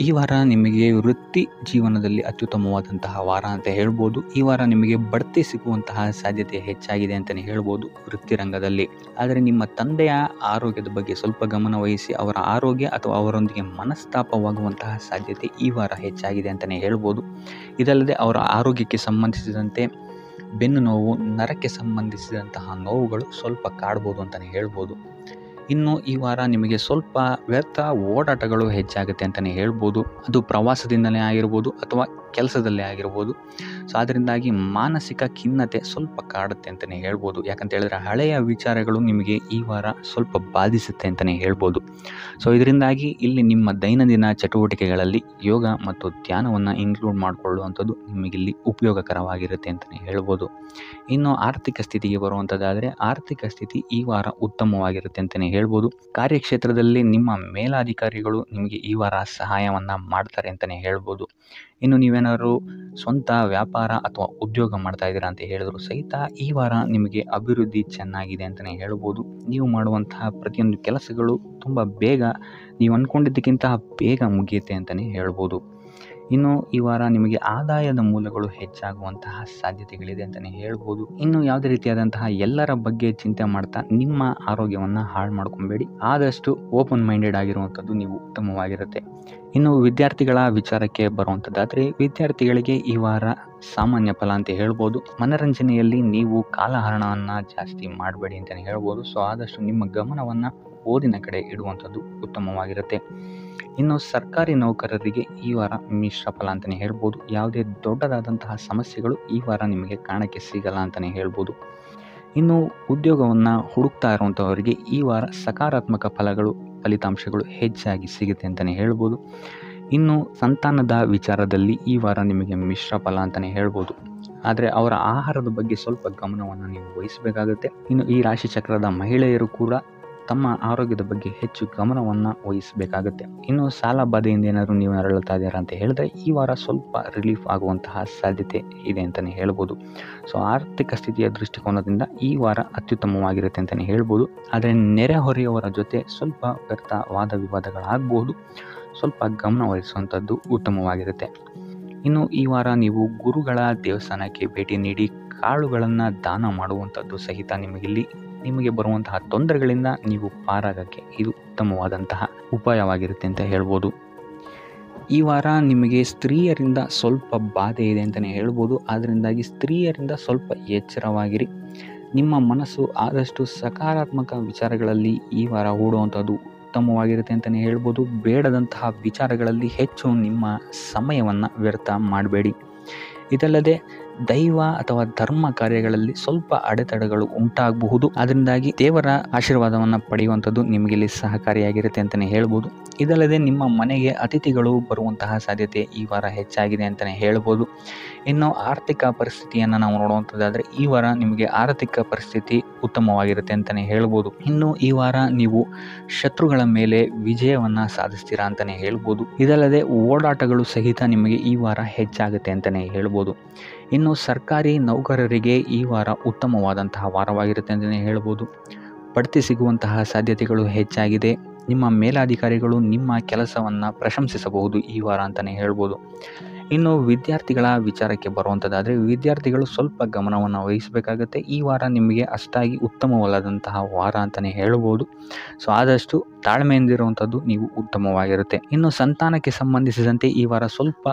ಈ ವಾರ ನಿಮಗೆ ವೃತ್ತಿ ಜೀವನದಲ್ಲಿ ಅತ್ಯುತ್ತಮವಾದಂತಹ ವಾರ ಅಂತ ಹೇಳ್ಬೋದು. ಈ ವಾರ ನಿಮಗೆ ಬಡ್ತಿ ಸಿಗುವಂತಹ ಸಾಧ್ಯತೆ ಹೆಚ್ಚಾಗಿದೆ ಅಂತಲೇ ಹೇಳ್ಬೋದು ವೃತ್ತಿ ರಂಗದಲ್ಲಿ. ಆದರೆ ನಿಮ್ಮ ತಂದೆಯ ಆರೋಗ್ಯದ ಬಗ್ಗೆ ಸ್ವಲ್ಪ ಗಮನ ವಹಿಸಿ ಅವರ ಆರೋಗ್ಯ ಅಥವಾ ಅವರೊಂದಿಗೆ ಮನಸ್ತಾಪವಾಗುವಂತಹ ಸಾಧ್ಯತೆ ಈ ವಾರ ಹೆಚ್ಚಾಗಿದೆ ಅಂತಲೇ ಹೇಳ್ಬೋದು. ಇದಲ್ಲದೆ ಅವರ ಆರೋಗ್ಯಕ್ಕೆ ಸಂಬಂಧಿಸಿದಂತೆ ಬೆನ್ನು ನೋವು, ನರಕ್ಕೆ ಸಂಬಂಧಿಸಿದಂತಹ ನೋವುಗಳು ಸ್ವಲ್ಪ ಕಾಡ್ಬೋದು ಅಂತಲೇ ಹೇಳ್ಬೋದು. ಇನ್ನು ಈ ವಾರ ನಿಮಗೆ ಸ್ವಲ್ಪ ವ್ಯರ್ಥ ಓಡಾಟಗಳು ಹೆಚ್ಚಾಗುತ್ತೆ ಅಂತಲೇ ಹೇಳ್ಬೋದು. ಅದು ಪ್ರವಾಸದಿಂದಲೇ ಆಗಿರ್ಬೋದು ಅಥವಾ ಕೆಲಸದಲ್ಲೇ ಆಗಿರ್ಬೋದು. ಸೊ ಅದರಿಂದಾಗಿ ಮಾನಸಿಕ ಖಿನ್ನತೆ ಸ್ವಲ್ಪ ಕಾಡುತ್ತೆ ಅಂತಲೇ ಹೇಳ್ಬೋದು. ಯಾಕಂತ ಹೇಳಿದ್ರೆ ಹಳೆಯ ವಿಚಾರಗಳು ನಿಮಗೆ ಈ ವಾರ ಸ್ವಲ್ಪ ಬಾಧಿಸುತ್ತೆ ಅಂತಲೇ ಹೇಳ್ಬೋದು. ಸೊ ಇದರಿಂದಾಗಿ ಇಲ್ಲಿ ನಿಮ್ಮ ದೈನಂದಿನ ಚಟುವಟಿಕೆಗಳಲ್ಲಿ ಯೋಗ ಮತ್ತು ಧ್ಯಾನವನ್ನು ಇನ್ಕ್ಲೂಡ್ ಮಾಡಿಕೊಳ್ಳುವಂಥದ್ದು ನಿಮಗಿಲ್ಲಿ ಉಪಯೋಗಕರವಾಗಿರುತ್ತೆ ಅಂತಲೇ ಹೇಳ್ಬೋದು. ಇನ್ನು ಆರ್ಥಿಕ ಸ್ಥಿತಿಗೆ ಬರುವಂಥದ್ದಾದರೆ ಆರ್ಥಿಕ ಸ್ಥಿತಿ ಈ ವಾರ ಉತ್ತಮವಾಗಿರುತ್ತೆ ಅಂತಲೇ ಹೇಳ್ಬೋದು. ಕಾರ್ಯಕ್ಷೇತ್ರದಲ್ಲಿ ನಿಮ್ಮ ಮೇಲಾಧಿಕಾರಿಗಳು ನಿಮಗೆ ಈ ವಾರ ಸಹಾಯವನ್ನು ಮಾಡ್ತಾರೆ ಅಂತಲೇ ಹೇಳ್ಬೋದು. ಇನ್ನು ನೀವೇನಾದ್ರು ಸ್ವಂತ ವ್ಯಾಪಾರ ಅಥವಾ ಉದ್ಯೋಗ ಮಾಡ್ತಾ ಇದ್ದೀರಾ ಅಂತ ಹೇಳಿದ್ರು ಸಹಿತ ಈ ವಾರ ನಿಮಗೆ ಅಭಿವೃದ್ಧಿ ಚೆನ್ನಾಗಿದೆ ಅಂತಲೇ ಹೇಳ್ಬೋದು. ನೀವು ಮಾಡುವಂತಹ ಪ್ರತಿಯೊಂದು ಕೆಲಸಗಳು ತುಂಬ ಬೇಗ ನೀವು ಅಂದ್ಕೊಂಡಿದ್ದಕ್ಕಿಂತ ಬೇಗ ಮುಗಿಯುತ್ತೆ ಅಂತಲೇ ಹೇಳ್ಬೋದು. ಇನ್ನು ಈ ವಾರ ನಿಮಗೆ ಆದಾಯದ ಮೂಲಗಳು ಹೆಚ್ಚಾಗುವಂತಹ ಸಾಧ್ಯತೆಗಳಿದೆ ಅಂತಲೇ ಹೇಳ್ಬೋದು. ಇನ್ನು ಯಾವುದೇ ರೀತಿಯಾದಂತಹ ಎಲ್ಲರ ಬಗ್ಗೆ ಚಿಂತೆ ಮಾಡ್ತಾ ನಿಮ್ಮ ಆರೋಗ್ಯವನ್ನು ಹಾಳು ಮಾಡ್ಕೊಬೇಡಿ. ಆದಷ್ಟು ಓಪನ್ ಮೈಂಡೆಡ್ ಆಗಿರುವಂಥದ್ದು ನೀವು ಉತ್ತಮವಾಗಿರುತ್ತೆ. ಇನ್ನು ವಿದ್ಯಾರ್ಥಿಗಳ ವಿಚಾರಕ್ಕೆ ಬರುವಂಥದ್ದಾದರೆ ವಿದ್ಯಾರ್ಥಿಗಳಿಗೆ ಈ ವಾರ ಸಾಮಾನ್ಯ ಫಲ ಅಂತ ಹೇಳ್ಬೋದು. ಮನರಂಜನೆಯಲ್ಲಿ ನೀವು ಕಾಲಹರಣವನ್ನು ಜಾಸ್ತಿ ಮಾಡಬೇಡಿ ಅಂತಲೇ ಹೇಳ್ಬೋದು. ಸೊ ಆದಷ್ಟು ನಿಮ್ಮ ಗಮನವನ್ನು ಓದಿನ ಕಡೆ ಇಡುವಂಥದ್ದು ಉತ್ತಮವಾಗಿರುತ್ತೆ. ಇನ್ನು ಸರ್ಕಾರಿ ನೌಕರರಿಗೆ ಈ ವಾರ ಮಿಶ್ರ ಫಲ ಅಂತಲೇ ಹೇಳ್ಬೋದು. ಯಾವುದೇ ದೊಡ್ಡದಾದಂತಹ ಸಮಸ್ಯೆಗಳು ಈ ವಾರ ನಿಮಗೆ ಕಾಣಕ್ಕೆ ಸಿಗಲ್ಲ ಅಂತಲೇ ಹೇಳ್ಬೋದು. ಇನ್ನು ಉದ್ಯೋಗವನ್ನು ಹುಡುಕ್ತಾ ಇರುವಂಥವರಿಗೆ ಈ ವಾರ ಸಕಾರಾತ್ಮಕ ಫಲಿತಾಂಶಗಳು ಹೆಚ್ಚಾಗಿ ಸಿಗುತ್ತೆ ಅಂತಲೇ ಹೇಳ್ಬೋದು. ಇನ್ನು ಸಂತಾನದ ವಿಚಾರದಲ್ಲಿ ಈ ವಾರ ನಿಮಗೆ ಮಿಶ್ರ ಫಲ ಅಂತಲೇ ಹೇಳ್ಬೋದು. ಆದರೆ ಅವರ ಆಹಾರದ ಬಗ್ಗೆ ಸ್ವಲ್ಪ ಗಮನವನ್ನು ನೀವು ವಹಿಸಬೇಕಾಗುತ್ತೆ. ಇನ್ನು ಈ ರಾಶಿ ಚಕ್ರದ ಮಹಿಳೆಯರು ಕೂಡ ತಮ್ಮ ಆರೋಗ್ಯದ ಬಗ್ಗೆ ಹೆಚ್ಚು ಗಮನವನ್ನು ವಹಿಸಬೇಕಾಗುತ್ತೆ. ಇನ್ನು ಸಾಲ ಬಾಧೆಯಿಂದ ಏನಾದರೂ ನೀವು ನರಳುತ್ತಾ ಇದ್ದೀರಾ ಅಂತ ಹೇಳಿದ್ರೆ ಈ ವಾರ ಸ್ವಲ್ಪ ರಿಲೀಫ್ ಆಗುವಂತಹ ಸಾಧ್ಯತೆ ಇದೆ ಅಂತಲೇ ಹೇಳ್ಬೋದು. ಸೊ ಆರ್ಥಿಕ ಸ್ಥಿತಿಯ ದೃಷ್ಟಿಕೋನದಿಂದ ಈ ವಾರ ಅತ್ಯುತ್ತಮವಾಗಿರುತ್ತೆ ಅಂತಲೇ ಹೇಳ್ಬೋದು. ಆದರೆ ನೆರೆಹೊರೆಯವರ ಜೊತೆ ಸ್ವಲ್ಪ ವ್ಯರ್ಥ ವಾದ ವಿವಾದಗಳಾಗಬಹುದು. ಸ್ವಲ್ಪ ಗಮನ ವಹಿಸುವಂಥದ್ದು ಉತ್ತಮವಾಗಿರುತ್ತೆ. ಇನ್ನು ಈ ವಾರ ನೀವು ಗುರುಗಳ ದೇವಸ್ಥಾನಕ್ಕೆ ಭೇಟಿ ನೀಡಿ ಕಾಳುಗಳನ್ನು ದಾನ ಮಾಡುವಂಥದ್ದು ಸಹಿತ ನಿಮಗೆ ಬರುವಂತಹ ತೊಂದರೆಗಳಿಂದ ನೀವು ಪಾರಾಗಕ್ಕೆ ಇದು ಉತ್ತಮವಾದಂತಹ ಉಪಾಯವಾಗಿರುತ್ತೆ ಅಂತ ಹೇಳ್ಬೋದು. ಈ ವಾರ ನಿಮಗೆ ಸ್ತ್ರೀಯರಿಂದ ಸ್ವಲ್ಪ ಬಾಧೆ ಇದೆ ಅಂತಲೇ ಹೇಳ್ಬೋದು. ಅದರಿಂದಾಗಿ ಸ್ತ್ರೀಯರಿಂದ ಸ್ವಲ್ಪ ಎಚ್ಚರವಾಗಿರಿ. ನಿಮ್ಮ ಮನಸ್ಸು ಆದಷ್ಟು ಸಕಾರಾತ್ಮಕ ವಿಚಾರಗಳಲ್ಲಿ ಈ ವಾರ ಹೂಡುವಂಥದ್ದು ಉತ್ತಮವಾಗಿರುತ್ತೆ ಅಂತಲೇ ಹೇಳ್ಬೋದು. ಬೇಡದಂತಹ ವಿಚಾರಗಳಲ್ಲಿ ಹೆಚ್ಚು ನಿಮ್ಮ ಸಮಯವನ್ನು ವ್ಯರ್ಥ ಮಾಡಬೇಡಿ. ಇದಲ್ಲದೆ ದೈವ ಅಥವಾ ಧರ್ಮ ಕಾರ್ಯಗಳಲ್ಲಿ ಸ್ವಲ್ಪ ಅಡೆತಡೆಗಳು ಉಂಟಾಗಬಹುದು. ಅದರಿಂದಾಗಿ ದೇವರ ಆಶೀರ್ವಾದವನ್ನು ಪಡೆಯುವಂಥದ್ದು ನಿಮಗೆ ಇಲ್ಲಿ ಸಹಕಾರಿಯಾಗಿರುತ್ತೆ ಅಂತಲೇ ಹೇಳ್ಬೋದು. ಇದಲ್ಲದೆ ನಿಮ್ಮ ಮನೆಗೆ ಅತಿಥಿಗಳು ಬರುವಂತಹ ಸಾಧ್ಯತೆ ಈ ವಾರ ಹೆಚ್ಚಾಗಿದೆ ಅಂತಲೇ ಹೇಳ್ಬೋದು. ಇನ್ನು ಆರ್ಥಿಕ ಪರಿಸ್ಥಿತಿಯನ್ನು ನಾವು ನೋಡುವಂಥದ್ದಾದರೆ ಈ ವಾರ ನಿಮಗೆ ಆರ್ಥಿಕ ಪರಿಸ್ಥಿತಿ ಉತ್ತಮವಾಗಿರುತ್ತೆ ಅಂತಲೇ ಹೇಳ್ಬೋದು. ಇನ್ನು ಈ ವಾರ ನೀವು ಶತ್ರುಗಳ ಮೇಲೆ ವಿಜಯವನ್ನು ಸಾಧಿಸ್ತೀರಾ ಅಂತಲೇ ಹೇಳ್ಬೋದು. ಇದಲ್ಲದೆ ಓಡಾಟಗಳು ಸಹಿತ ನಿಮಗೆ ಈ ವಾರ ಹೆಚ್ಚಾಗುತ್ತೆ ಅಂತಲೇ ಹೇಳ್ಬೋದು. ಇನ್ನು ಸರ್ಕಾರಿ ನೌಕರರಿಗೆ ಈ ವಾರ ಉತ್ತಮವಾದಂತಹ ವಾರವಾಗಿರುತ್ತೆ ಅಂತಲೇ ಹೇಳ್ಬೋದು. ಬಡ್ತಿ ಸಿಗುವಂತಹ ಸಾಧ್ಯತೆಗಳು ಹೆಚ್ಚಾಗಿದೆ. ನಿಮ್ಮ ಮೇಲಾಧಿಕಾರಿಗಳು ನಿಮ್ಮ ಕೆಲಸವನ್ನು ಪ್ರಶಂಸಿಸಬಹುದು ಈ ವಾರ ಅಂತಲೇ ಹೇಳ್ಬೋದು. ಇನ್ನು ವಿದ್ಯಾರ್ಥಿಗಳ ವಿಚಾರಕ್ಕೆ ಬರುವಂಥದ್ದಾದರೆ ವಿದ್ಯಾರ್ಥಿಗಳು ಸ್ವಲ್ಪ ಗಮನವನ್ನು ವಹಿಸಬೇಕಾಗುತ್ತೆ. ಈ ವಾರ ನಿಮಗೆ ಅಷ್ಟಾಗಿ ಉತ್ತಮವಲ್ಲದಂತಹ ವಾರ ಅಂತಲೇ ಹೇಳ್ಬೋದು. ಸೊ ಆದಷ್ಟು ತಾಳ್ಮೆಯಿಂದಿರುವಂಥದ್ದು ನೀವು ಉತ್ತಮವಾಗಿರುತ್ತೆ. ಇನ್ನು ಸಂತಾನಕ್ಕೆ ಸಂಬಂಧಿಸಿದಂತೆ ಈ ವಾರ ಸ್ವಲ್ಪ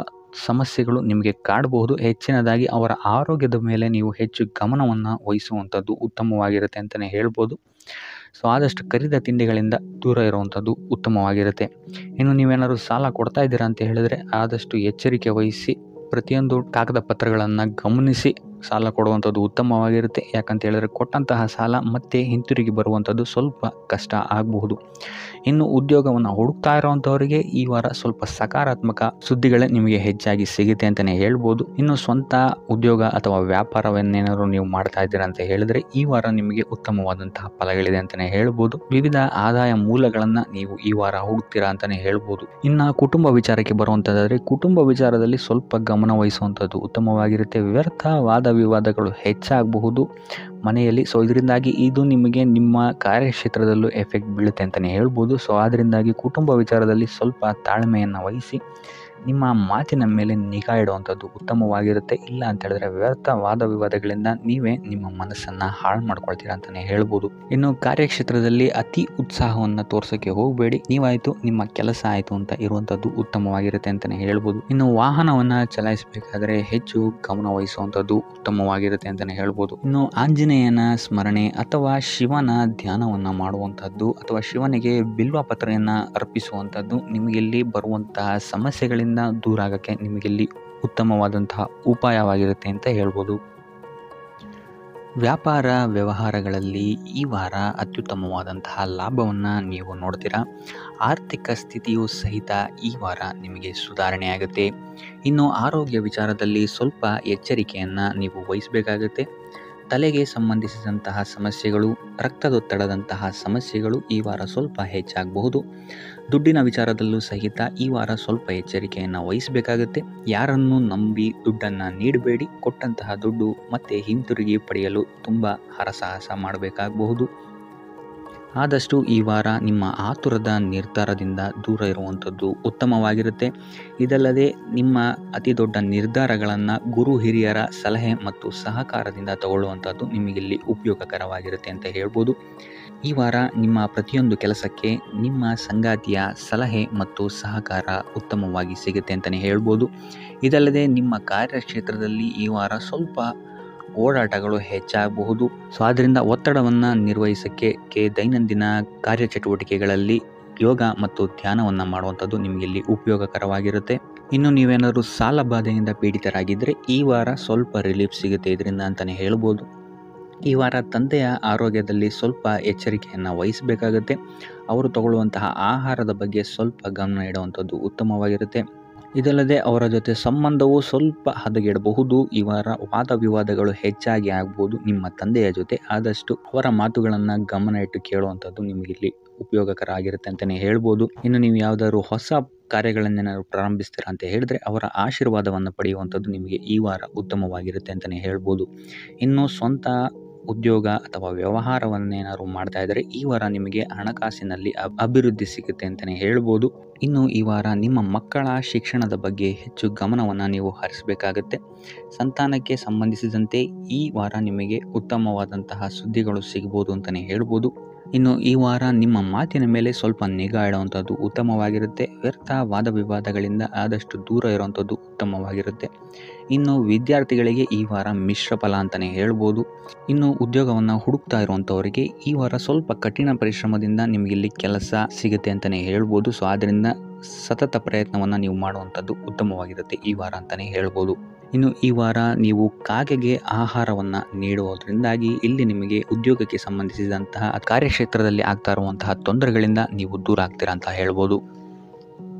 ಸಮಸ್ಯೆಗಳು ನಿಮಗೆ ಕಾಡಬಹುದು. ಹೆಚ್ಚಿನದಾಗಿ ಅವರ ಆರೋಗ್ಯದ ಮೇಲೆ ನೀವು ಹೆಚ್ಚು ಗಮನವನ್ನು ವಹಿಸುವಂಥದ್ದು ಉತ್ತಮವಾಗಿರುತ್ತೆ ಅಂತಲೇ ಹೇಳ್ಬೋದು. ಸೊ ಆದಷ್ಟು ಕರಿದ ತಿಂಡಿಗಳಿಂದ ದೂರ ಇರುವಂಥದ್ದು ಉತ್ತಮವಾಗಿರುತ್ತೆ. ಇನ್ನು ನೀವೇನಾದ್ರು ಸಾಲ ಕೊಡ್ತಾ ಇದ್ದೀರಾ ಅಂತ ಹೇಳಿದ್ರೆ ಆದಷ್ಟು ಎಚ್ಚರಿಕೆ ವಹಿಸಿ ಪ್ರತಿಯೊಂದು ಕಾಗದ ಪತ್ರಗಳನ್ನು ಗಮನಿಸಿ ಸಾಲ ಕೊಡುವಂಥದ್ದು ಉತ್ತಮವಾಗಿರುತ್ತೆ. ಯಾಕಂತ ಹೇಳಿದ್ರೆ ಕೊಟ್ಟಂತಹ ಸಾಲ ಮತ್ತೆ ಹಿಂತಿರುಗಿ ಬರುವಂಥದ್ದು ಸ್ವಲ್ಪ ಕಷ್ಟ ಆಗಬಹುದು. ಇನ್ನು ಉದ್ಯೋಗವನ್ನು ಹುಡುಕ್ತಾ ಇರುವಂಥವರಿಗೆ ಈ ವಾರ ಸ್ವಲ್ಪ ಸಕಾರಾತ್ಮಕ ಸುದ್ದಿಗಳೇ ನಿಮಗೆ ಹೆಚ್ಚಾಗಿ ಸಿಗುತ್ತೆ ಅಂತಲೇ ಹೇಳ್ಬೋದು. ಇನ್ನು ಸ್ವಂತ ಉದ್ಯೋಗ ಅಥವಾ ವ್ಯಾಪಾರವನ್ನೇನಾದ್ರು ನೀವು ಮಾಡ್ತಾ ಇದ್ದೀರಾ ಅಂತ ಹೇಳಿದ್ರೆ ಈ ವಾರ ನಿಮಗೆ ಉತ್ತಮವಾದಂತಹ ಫಲಗಳಿದೆ ಅಂತಲೇ ಹೇಳ್ಬೋದು. ವಿವಿಧ ಆದಾಯ ಮೂಲಗಳನ್ನು ನೀವು ಈ ವಾರ ಹುಡುಕ್ತೀರಾ ಅಂತಲೇ ಹೇಳ್ಬೋದು. ಇನ್ನು ಕುಟುಂಬ ವಿಚಾರಕ್ಕೆ ಬರುವಂಥದ್ದಾದರೆ ಕುಟುಂಬ ವಿಚಾರದಲ್ಲಿ ಸ್ವಲ್ಪ ಗಮನ ವಹಿಸುವಂಥದ್ದು ಉತ್ತಮವಾಗಿರುತ್ತೆ. ವ್ಯರ್ಥ ವಾದ ವಿವಾದಗಳು ಹೆಚ್ಚಾಗಬಹುದು ಮನೆಯಲ್ಲಿ. ಸೊ ಇದರಿಂದಾಗಿ ಇದು ನಿಮಗೆ ನಿಮ್ಮ ಕಾರ್ಯಕ್ಷೇತ್ರದಲ್ಲೂ ಎಫೆಕ್ಟ್ ಬೀಳುತ್ತೆ ಅಂತಲೇ ಹೇಳ್ಬೋದು. ಸೊ ಅದರಿಂದಾಗಿ ಕುಟುಂಬ ವಿಚಾರದಲ್ಲಿ ಸ್ವಲ್ಪ ತಾಳ್ಮೆಯನ್ನು ವಹಿಸಿ ನಿಮ್ಮ ಮಾತಿನ ಮೇಲೆ ನಿಗಾ ಇಡುವಂಥದ್ದು ಉತ್ತಮವಾಗಿರುತ್ತೆ. ಇಲ್ಲ ಅಂತ ಹೇಳಿದ್ರೆ ವ್ಯರ್ಥ ವಾದ ವಿವಾದಗಳಿಂದ ನೀವೇ ನಿಮ್ಮ ಮನಸ್ಸನ್ನು ಹಾಳು ಮಾಡ್ಕೊಳ್ತೀರಾ ಅಂತಲೇ ಹೇಳ್ಬೋದು. ಇನ್ನು ಕಾರ್ಯಕ್ಷೇತ್ರದಲ್ಲಿ ಅತಿ ಉತ್ಸಾಹವನ್ನು ತೋರ್ಸೋಕ್ಕೆ ಹೋಗಬೇಡಿ. ನೀವಾಯಿತು ನಿಮ್ಮ ಕೆಲಸ ಆಯಿತು ಅಂತ ಇರುವಂಥದ್ದು ಉತ್ತಮವಾಗಿರುತ್ತೆ ಅಂತಲೇ ಹೇಳ್ಬೋದು. ಇನ್ನು ವಾಹನವನ್ನು ಚಲಾಯಿಸಬೇಕಾದ್ರೆ ಹೆಚ್ಚು ಗಮನ ವಹಿಸುವಂಥದ್ದು ಉತ್ತಮವಾಗಿರುತ್ತೆ ಅಂತಲೇ ಹೇಳ್ಬೋದು. ಇನ್ನು ಆಂಜನೇಯನ ಸ್ಮರಣೆ ಅಥವಾ ಶಿವನ ಧ್ಯಾನವನ್ನು ಮಾಡುವಂಥದ್ದು ಅಥವಾ ಶಿವನಿಗೆ ಬಿಲ್ವ ಪತ್ರೆಯನ್ನು ಅರ್ಪಿಸುವಂಥದ್ದು ನಿಮಗಿಲ್ಲಿ ಬರುವಂತಹ ಸಮಸ್ಯೆಗಳಿಂದ ದೂರ ಆಗೋಕ್ಕೆ ನಿಮಗಿಲ್ಲಿ ಉತ್ತಮವಾದಂತಹ ಉಪಾಯವಾಗಿರುತ್ತೆ ಅಂತ ಹೇಳ್ಬೋದು. ವ್ಯಾಪಾರ ವ್ಯವಹಾರಗಳಲ್ಲಿ ಈ ವಾರ ಅತ್ಯುತ್ತಮವಾದಂತಹ ಲಾಭವನ್ನು ನೀವು ನೋಡ್ತೀರಾ. ಆರ್ಥಿಕ ಸ್ಥಿತಿಯು ಸಹಿತ ಈ ವಾರ ನಿಮಗೆ ಸುಧಾರಣೆ ಆಗುತ್ತೆ. ಇನ್ನು ಆರೋಗ್ಯ ವಿಚಾರದಲ್ಲಿ ಸ್ವಲ್ಪ ಎಚ್ಚರಿಕೆಯನ್ನು ನೀವು ವಹಿಸಬೇಕಾಗುತ್ತೆ. ತಲೆಗೆ ಸಂಬಂಧಿಸಿದಂತಹ ಸಮಸ್ಯೆಗಳು, ರಕ್ತದೊತ್ತಡದಂತಹ ಸಮಸ್ಯೆಗಳು ಈ ವಾರ ಸ್ವಲ್ಪ ಹೆಚ್ಚಾಗಬಹುದು. ದುಡ್ಡಿನ ವಿಚಾರದಲ್ಲೂ ಸಹಿತ ಈ ವಾರ ಸ್ವಲ್ಪ ಎಚ್ಚರಿಕೆಯನ್ನು ವಹಿಸಬೇಕಾಗುತ್ತೆ. ಯಾರನ್ನು ನಂಬಿ ದುಡ್ಡನ್ನು ನೀಡಬೇಡಿ. ಕೊಟ್ಟಂತಹ ದುಡ್ಡು ಮತ್ತೆ ಹಿಂತಿರುಗಿ ಪಡೆಯಲು ತುಂಬ ಹರಸಾಹಸ ಮಾಡಬೇಕಾಗಬಹುದು. ಆದಷ್ಟು ಈ ವಾರ ನಿಮ್ಮ ಆತುರದ ನಿರ್ಧಾರದಿಂದ ದೂರ ಇರುವಂಥದ್ದು ಉತ್ತಮವಾಗಿರುತ್ತೆ. ಇದಲ್ಲದೆ ನಿಮ್ಮ ಅತಿ ದೊಡ್ಡ ನಿರ್ಧಾರಗಳನ್ನು ಗುರು ಹಿರಿಯರ ಸಲಹೆ ಮತ್ತು ಸಹಕಾರದಿಂದ ತಗೊಳ್ಳುವಂಥದ್ದು ನಿಮಗಿಲ್ಲಿ ಉಪಯೋಗಕರವಾಗಿರುತ್ತೆ ಅಂತ ಹೇಳ್ಬೋದು. ಈ ವಾರ ನಿಮ್ಮ ಪ್ರತಿಯೊಂದು ಕೆಲಸಕ್ಕೆ ನಿಮ್ಮ ಸಂಗಾತಿಯ ಸಲಹೆ ಮತ್ತು ಸಹಕಾರ ಉತ್ತಮವಾಗಿ ಸಿಗುತ್ತೆ ಅಂತಲೇ ಹೇಳ್ಬೋದು. ಇದಲ್ಲದೆ ನಿಮ್ಮ ಕಾರ್ಯಕ್ಷೇತ್ರದಲ್ಲಿ ಈ ವಾರ ಸ್ವಲ್ಪ ಓಡಾಟಗಳು ಹೆಚ್ಚಾಗಬಹುದು. ಸೊ ಆದ್ದರಿಂದ ಒತ್ತಡವನ್ನು ನಿರ್ವಹಿಸೋಕ್ಕೆ ದೈನಂದಿನ ಕಾರ್ಯಚಟುವಟಿಕೆಗಳಲ್ಲಿ ಯೋಗ ಮತ್ತು ಧ್ಯಾನವನ್ನು ಮಾಡುವಂಥದ್ದು ನಿಮಗಿಲ್ಲಿ ಉಪಯೋಗಕರವಾಗಿರುತ್ತೆ. ಇನ್ನು ನೀವೇನಾದರೂ ಸಾಲ ಬಾಧೆಯಿಂದ ಪೀಡಿತರಾಗಿದ್ದರೆ ಈ ವಾರ ಸ್ವಲ್ಪ ರಿಲೀಫ್ ಸಿಗುತ್ತೆ ಇದರಿಂದ ಅಂತಲೇ ಹೇಳ್ಬೋದು. ಈ ವಾರ ತಂದೆಯ ಆರೋಗ್ಯದಲ್ಲಿ ಸ್ವಲ್ಪ ಎಚ್ಚರಿಕೆಯನ್ನು ವಹಿಸಬೇಕಾಗುತ್ತೆ. ಅವರು ತಗೊಳ್ಳುವಂತಹ ಆಹಾರದ ಬಗ್ಗೆ ಸ್ವಲ್ಪ ಗಮನ ಇಡುವಂಥದ್ದು ಉತ್ತಮವಾಗಿರುತ್ತೆ. ಇದಲ್ಲದೆ ಅವರ ಜೊತೆ ಸಂಬಂಧವು ಸ್ವಲ್ಪ ಹದಗೆಡಬಹುದು. ಈ ವಾರ ವಾದ ವಿವಾದಗಳು ಹೆಚ್ಚಾಗಿ ಆಗ್ಬೋದು ನಿಮ್ಮ ತಂದೆಯ ಜೊತೆ. ಆದಷ್ಟು ಅವರ ಮಾತುಗಳನ್ನು ಗಮನ ಇಟ್ಟು ಕೇಳುವಂಥದ್ದು ನಿಮಗಿಲ್ಲಿ ಉಪಯೋಗಕರ ಆಗಿರುತ್ತೆ ಅಂತಲೇ ಹೇಳ್ಬೋದು. ಇನ್ನು ನೀವು ಯಾವುದಾದ್ರು ಹೊಸ ಕಾರ್ಯಗಳನ್ನೇನಾದ್ರು ಪ್ರಾರಂಭಿಸ್ತೀರಾ ಅಂತ ಹೇಳಿದ್ರೆ ಅವರ ಆಶೀರ್ವಾದವನ್ನು ಪಡೆಯುವಂಥದ್ದು ನಿಮಗೆ ಈ ವಾರ ಉತ್ತಮವಾಗಿರುತ್ತೆ ಅಂತಲೇ ಹೇಳ್ಬೋದು. ಇನ್ನು ಸ್ವಂತ ಉದ್ಯೋಗ ಅಥವಾ ವ್ಯವಹಾರವನ್ನೇನಾದ್ರು ಮಾಡ್ತಾ ಇದ್ದರೆ ಈ ವಾರ ನಿಮಗೆ ಹಣಕಾಸಿನಲ್ಲಿ ಅಭಿವೃದ್ಧಿ ಸಿಗುತ್ತೆ ಅಂತಲೇ ಹೇಳ್ಬೋದು. ಇನ್ನು ಈ ವಾರ ನಿಮ್ಮ ಮಕ್ಕಳ ಶಿಕ್ಷಣದ ಬಗ್ಗೆ ಹೆಚ್ಚು ಗಮನವನ್ನು ನೀವು ಹರಿಸಬೇಕಾಗುತ್ತೆ. ಸಂತಾನಕ್ಕೆ ಸಂಬಂಧಿಸಿದಂತೆ ಈ ವಾರ ನಿಮಗೆ ಉತ್ತಮವಾದಂತಹ ಸುದ್ದಿಗಳು ಸಿಗ್ಬೋದು ಅಂತಲೇ ಹೇಳ್ಬೋದು. ಇನ್ನು ಈ ವಾರ ನಿಮ್ಮ ಮಾತಿನ ಮೇಲೆ ಸ್ವಲ್ಪ ನಿಗಾ ಇಡುವಂಥದ್ದು ಉತ್ತಮವಾಗಿರುತ್ತೆ. ವ್ಯರ್ಥ ವಾದ ವಿವಾದಗಳಿಂದ ಆದಷ್ಟು ದೂರ ಇರುವಂಥದ್ದು ಉತ್ತಮವಾಗಿರುತ್ತೆ. ಇನ್ನು ವಿದ್ಯಾರ್ಥಿಗಳಿಗೆ ಈ ವಾರ ಮಿಶ್ರ ಫಲ ಅಂತಲೇ ಹೇಳ್ಬೋದು. ಇನ್ನು ಉದ್ಯೋಗವನ್ನು ಹುಡುಕ್ತಾ ಇರುವಂಥವರಿಗೆ ಈ ವಾರ ಸ್ವಲ್ಪ ಕಠಿಣ ಪರಿಶ್ರಮದಿಂದ ನಿಮಗಿಲ್ಲಿ ಕೆಲಸ ಸಿಗುತ್ತೆ ಅಂತಲೇ ಹೇಳ್ಬೋದು. ಸೊ ಆದ್ದರಿಂದ ಸತತ ಪ್ರಯತ್ನವನ್ನು ನೀವು ಮಾಡುವಂಥದ್ದು ಉತ್ತಮವಾಗಿರುತ್ತೆ ಈ ವಾರ ಅಂತಲೇ ಹೇಳ್ಬೋದು. ಇನ್ನು ಈ ವಾರ ನೀವು ಕಾಗೆಗೆ ಆಹಾರವನ್ನು ನೀಡುವುದರಿಂದಾಗಿ ಇಲ್ಲಿ ನಿಮಗೆ ಉದ್ಯೋಗಕ್ಕೆ ಸಂಬಂಧಿಸಿದಂತಹ ಕಾರ್ಯಕ್ಷೇತ್ರದಲ್ಲಿ ಆಗ್ತಾ ಇರುವಂತಹ ತೊಂದರೆಗಳಿಂದ ನೀವು ದೂರ ಆಗ್ತೀರಾ ಅಂತ ಹೇಳ್ಬೋದು.